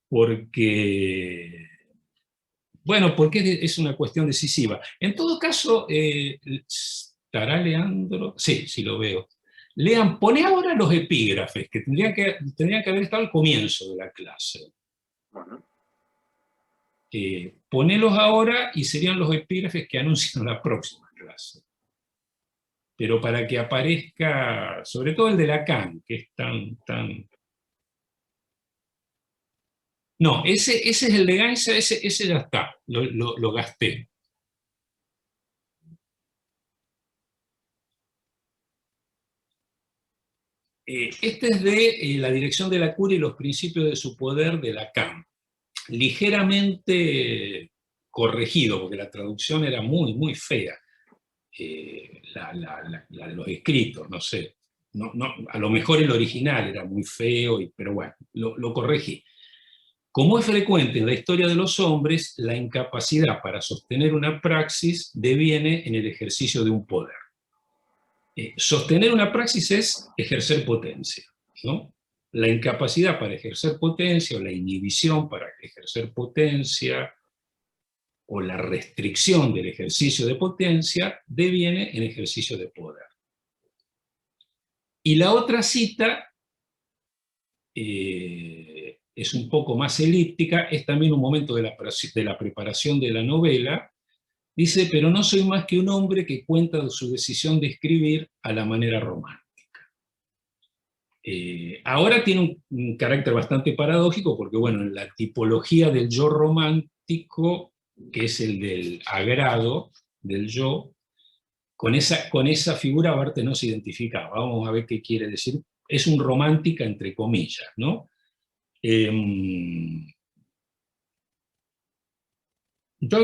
porque es una cuestión decisiva. En todo caso, ¿estará Leandro? Sí, lo veo. Lean, poné ahora los epígrafes, que tendrían que haber estado al comienzo de la clase. Bueno. Ponelos ahora y serían los epígrafes que anuncian la próxima clase. Pero para que aparezca, sobre todo el de Lacan, que es tan... No, ese es el de Gainza, ese ya está, lo gasté. Este es de la dirección de la cura y los principios de su poder de Lacan. Ligeramente corregido, porque la traducción era muy, muy fea. La de los escritos, no sé. A lo mejor el original era muy feo, pero bueno, lo corregí. Como es frecuente en la historia de los hombres, la incapacidad para sostener una praxis deviene en el ejercicio de un poder. Sostener una praxis es ejercer potencia, ¿no? La incapacidad para ejercer potencia, o la inhibición para ejercer potencia, o la restricción del ejercicio de potencia, deviene en ejercicio de poder. Y la otra cita es un poco más elíptica, es también un momento de la preparación de la novela. Dice, pero no soy más que un hombre que cuenta de su decisión de escribir a la manera romántica. Ahora tiene un carácter bastante paradójico, porque bueno, en la tipología del yo romántico, que es el del agrado del yo, con esa figura Barthes no se identificaba. Vamos a ver qué quiere decir. Es un romántica entre comillas, ¿no? Yo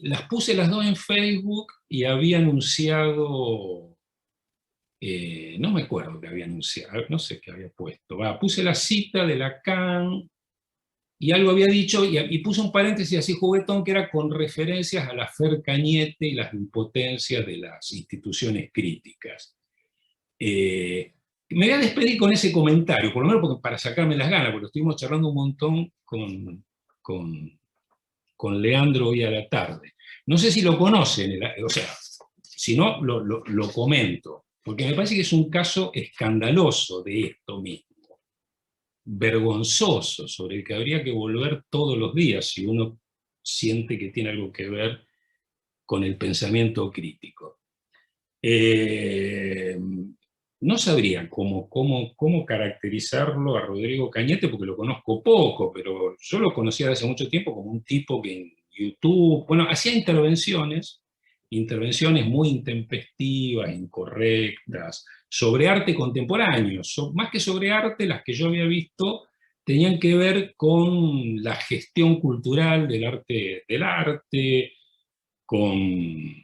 las puse las dos en Facebook y había anunciado, no me acuerdo qué había anunciado, no sé qué había puesto. Puse la cita de Lacan y algo había dicho, y puse un paréntesis así juguetón que era con referencias a la Fer Cañete y las impotencias de las instituciones críticas. Me voy a despedir con ese comentario, por lo menos para sacarme las ganas, porque estuvimos charlando un montón con Leandro hoy a la tarde. No sé si lo conocen, o sea, si no, lo comento, porque me parece que es un caso escandaloso de esto mismo, vergonzoso, sobre el que habría que volver todos los días si uno siente que tiene algo que ver con el pensamiento crítico. No sabría cómo caracterizarlo a Rodrigo Cañete, porque lo conozco poco, pero yo lo conocía desde hace mucho tiempo como un tipo que en YouTube, bueno, hacía intervenciones muy intempestivas, incorrectas, sobre arte contemporáneo. Más que sobre arte, las que yo había visto tenían que ver con la gestión cultural del arte, con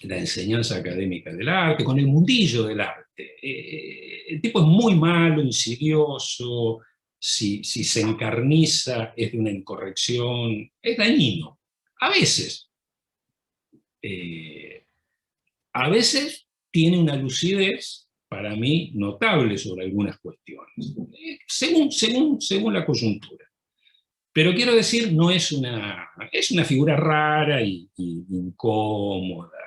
la enseñanza académica del arte, con el mundillo del arte. El tipo es muy malo, insidioso, si se encarniza es de una incorrección, es dañino. A veces tiene una lucidez, para mí, notable sobre algunas cuestiones, según la coyuntura. Pero quiero decir, no es es una figura rara y incómoda.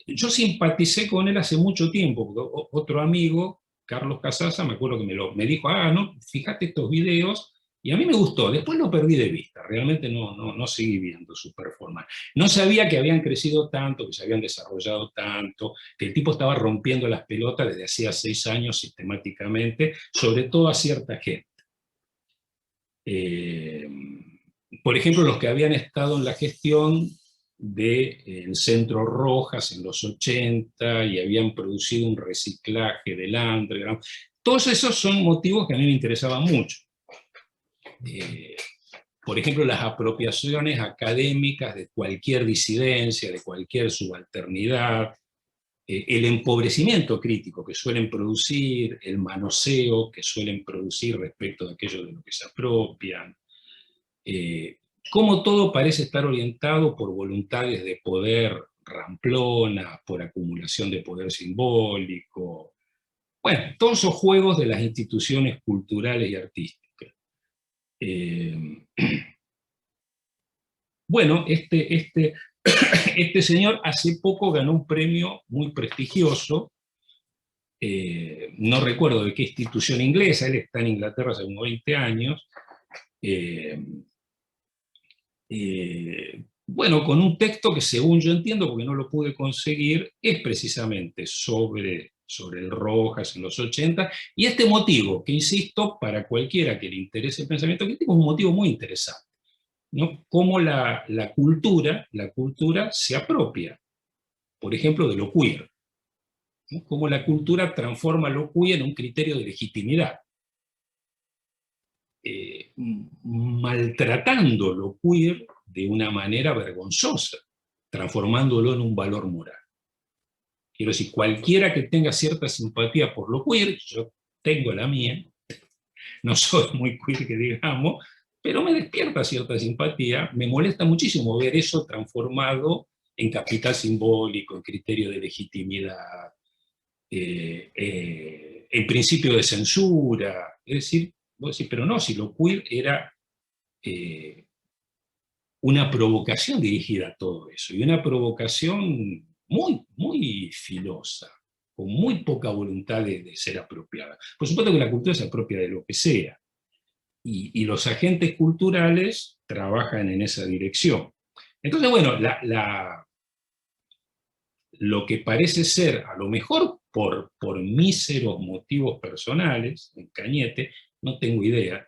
Yo simpaticé con él hace mucho tiempo, porque otro amigo, Carlos Casasa, me acuerdo que me dijo, no, fíjate estos videos, y a mí me gustó, después lo perdí de vista, realmente no seguí viendo su performance. No sabía que habían crecido tanto, que se habían desarrollado tanto, que el tipo estaba rompiendo las pelotas desde hacía 6 años sistemáticamente, sobre todo a cierta gente. Por ejemplo, los que habían estado en la gestión del Centro Rojas en los 80 y habían producido un reciclaje del underground. Todos esos son motivos que a mí me interesaban mucho. Por ejemplo, las apropiaciones académicas de cualquier disidencia, de cualquier subalternidad, el empobrecimiento crítico que suelen producir, el manoseo que suelen producir respecto de aquello de lo que se apropian, cómo todo parece estar orientado por voluntades de poder ramplonas, por acumulación de poder simbólico. Bueno, todos esos juegos de las instituciones culturales y artísticas. Bueno, este señor hace poco ganó un premio muy prestigioso, no recuerdo de qué institución inglesa, él está en Inglaterra hace unos 20 años, bueno, con un texto que según yo entiendo, porque no lo pude conseguir, es precisamente sobre el Rojas en los 80, y este motivo, que insisto, para cualquiera que le interese el pensamiento crítico, es un motivo muy interesante, ¿no? Cómo la cultura se apropia, por ejemplo, de lo queer, ¿no? Cómo la cultura transforma lo queer en un criterio de legitimidad, maltratando lo queer de una manera vergonzosa, transformándolo en un valor moral. Quiero decir, cualquiera que tenga cierta simpatía por lo queer, yo tengo la mía, no soy muy queer que digamos, pero me despierta cierta simpatía, me molesta muchísimo ver eso transformado en capital simbólico, en criterio de legitimidad, en principio de censura. Es decir, vos decís, pero no, si lo queer era una provocación dirigida a todo eso, y una provocación muy filosa, con muy poca voluntad de ser apropiada. Por supuesto que la cultura se apropia de lo que sea, y los agentes culturales trabajan en esa dirección. Entonces, bueno, lo que parece ser, a lo mejor por míseros motivos personales, en Cañete, no tengo idea,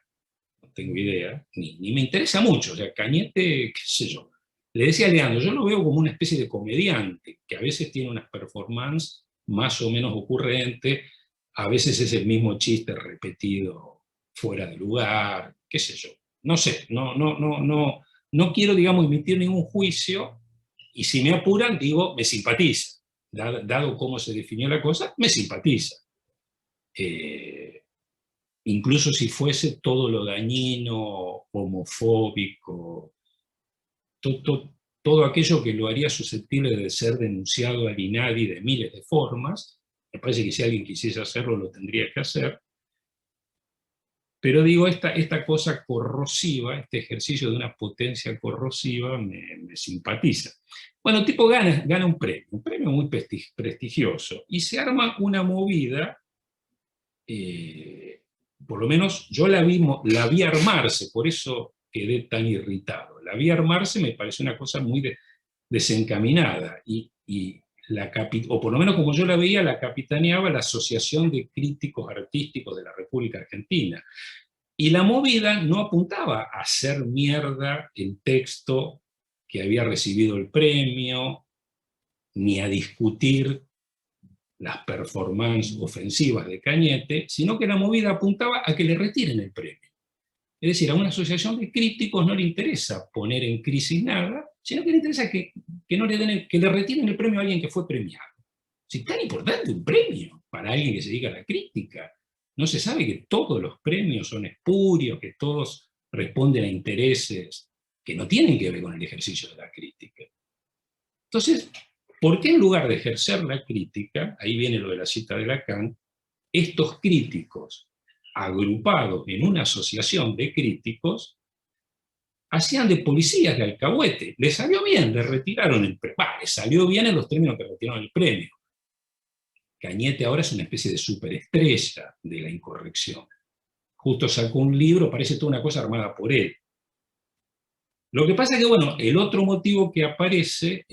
ni me interesa mucho. O sea, Cañete, qué sé yo. Le decía a Leandro, yo lo veo como una especie de comediante, que a veces tiene unas performances más o menos ocurrentes, a veces es el mismo chiste repetido fuera de lugar, qué sé yo. No sé, no quiero, digamos, emitir ningún juicio, y si me apuran, digo, me simpatiza. Dado cómo se definió la cosa, me simpatiza. Incluso si fuese todo lo dañino, homofóbico, todo aquello que lo haría susceptible de ser denunciado al INADI de miles de formas, me parece que si alguien quisiese hacerlo, lo tendría que hacer. Pero digo, esta cosa corrosiva, este ejercicio de una potencia corrosiva, me simpatiza. Bueno, el tipo gana un premio muy prestigioso, y se arma una movida, por lo menos yo la vi armarse, por eso quedé tan irritado. La vi armarse, me pareció una cosa muy desencaminada, o por lo menos como yo la veía, la capitaneaba la Asociación de Críticos Artísticos de la República Argentina. Y la movida no apuntaba a hacer mierda el texto que había recibido el premio, ni a discutir las performances ofensivas de Cañete, sino que la movida apuntaba a que le retiren el premio. Es decir, a una asociación de críticos no le interesa poner en crisis nada, sino que le interesa que no le den que le retiren el premio a alguien que fue premiado. Si es tan importante un premio para alguien que se dedica a la crítica, no se sabe que todos los premios son espurios, que todos responden a intereses que no tienen que ver con el ejercicio de la crítica. Entonces, ¿por qué en lugar de ejercer la crítica, ahí viene lo de la cita de Lacan, estos críticos agrupados en una asociación de críticos hacían de policías de alcahuete? Les salió bien, les retiraron el premio. Les salió bien en los términos que retiraron el premio. Cañete ahora es una especie de superestrella de la incorrección. Justo sacó un libro, parece toda una cosa armada por él. Lo que pasa es que, bueno, el otro motivo que aparece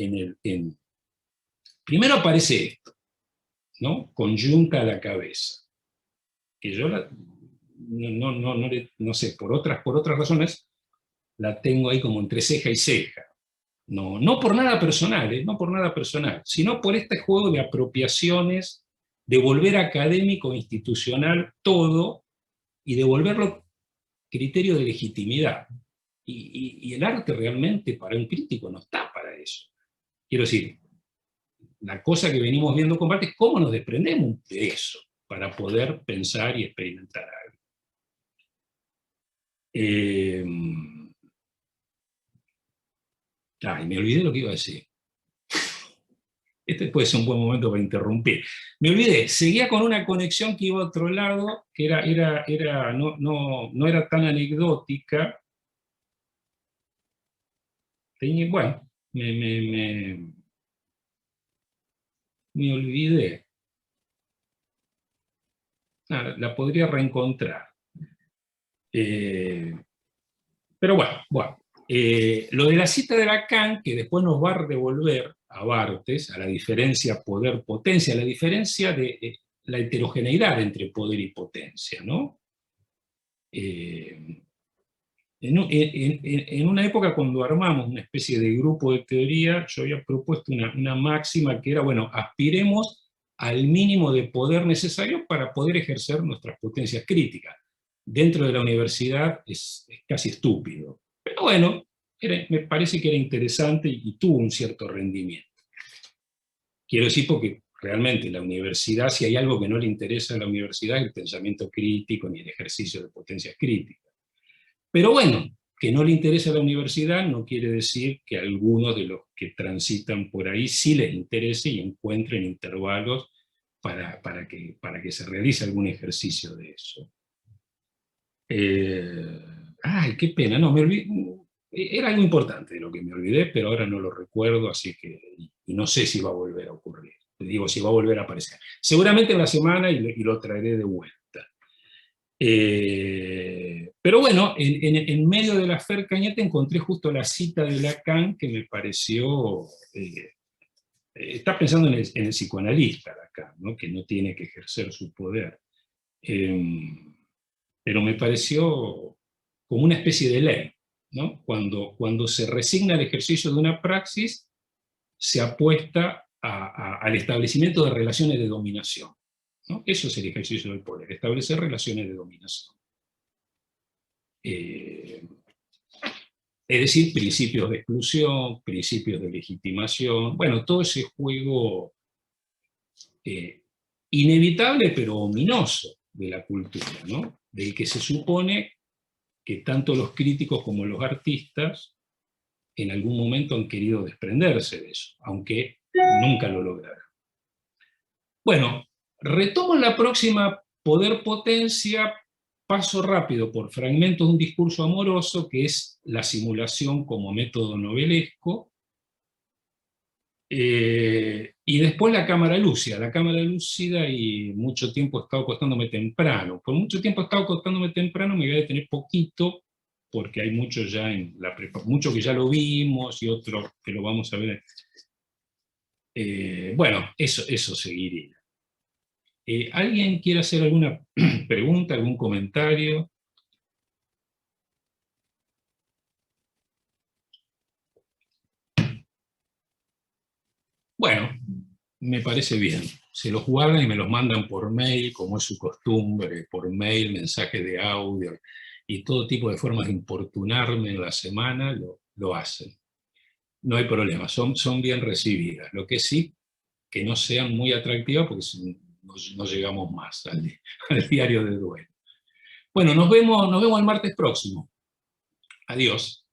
primero aparece esto, ¿no? Conyunta a la cabeza. Que yo no sé, por otras razones, la tengo ahí como entre ceja y ceja. No por nada personal, no por nada personal, sino por este juego de apropiaciones, de volver académico e institucional todo, y de volverlo criterio de legitimidad. Y el arte realmente para un crítico no está para eso. Quiero decir, la cosa que venimos viendo con Barthes es cómo nos desprendemos de eso para poder pensar y experimentar algo. Me olvidé lo que iba a decir. Este puede ser un buen momento para interrumpir. Me olvidé, seguía con una conexión que iba a otro lado, que no era tan anecdótica. Bueno, me olvidé. La podría reencontrar. Pero bueno. Lo de la cita de Lacan, que después nos va a devolver a Barthes, a la diferencia poder-potencia, a la diferencia de la heterogeneidad entre poder y potencia, ¿no? En una época cuando armamos una especie de grupo de teoría, yo había propuesto una máxima que era, bueno, aspiremos al mínimo de poder necesario para poder ejercer nuestras potencias críticas. Dentro de la universidad es casi estúpido. Pero bueno, me parece que era interesante y tuvo un cierto rendimiento. Quiero decir porque realmente la universidad, si hay algo que no le interesa a la universidad, es el pensamiento crítico ni el ejercicio de potencias críticas. Pero bueno, que no le interesa a la universidad no quiere decir que algunos de los que transitan por ahí sí les interese y encuentren intervalos para que se realice algún ejercicio de eso. Qué pena, no, me olvidé. Era algo importante de lo que me olvidé, pero ahora no lo recuerdo, así que y no sé si va a volver a ocurrir. Te digo, si va a volver a aparecer. Seguramente en la semana y lo traeré de vuelta. Pero bueno, en medio de la Fer Cañete encontré justo la cita de Lacan que me pareció... está pensando en el psicoanalista Lacan, ¿no? Que no tiene que ejercer su poder. Pero me pareció como una especie de ley, ¿no? Cuando se resigna al ejercicio de una praxis, se apuesta al establecimiento de relaciones de dominación, ¿no? Eso es el ejercicio del poder, establecer relaciones de dominación. Es decir, principios de exclusión, principios de legitimación, bueno, todo ese juego inevitable pero ominoso de la cultura, ¿no? Del que se supone que tanto los críticos como los artistas en algún momento han querido desprenderse de eso, aunque nunca lo lograron. Bueno, retomo la próxima poder-potencia, paso rápido por fragmentos de un discurso amoroso, que es la simulación como método novelesco, y después la cámara lúcida, y mucho tiempo he estado acostándome temprano. Por mucho tiempo he estado acostándome temprano, me voy a detener poquito, porque hay mucho ya mucho que ya lo vimos y otro que lo vamos a ver. Bueno, eso seguiría. ¿Alguien quiere hacer alguna pregunta, algún comentario? Bueno, me parece bien. Se los guardan y me los mandan por mail, como es su costumbre, por mail, mensajes de audio. y todo tipo de formas de importunarme en la semana lo hacen. No hay problema, son bien recibidas. Lo que sí, que no sean muy atractivas porque no llegamos más al diario de duelo. Bueno, nos vemos el martes próximo. Adiós.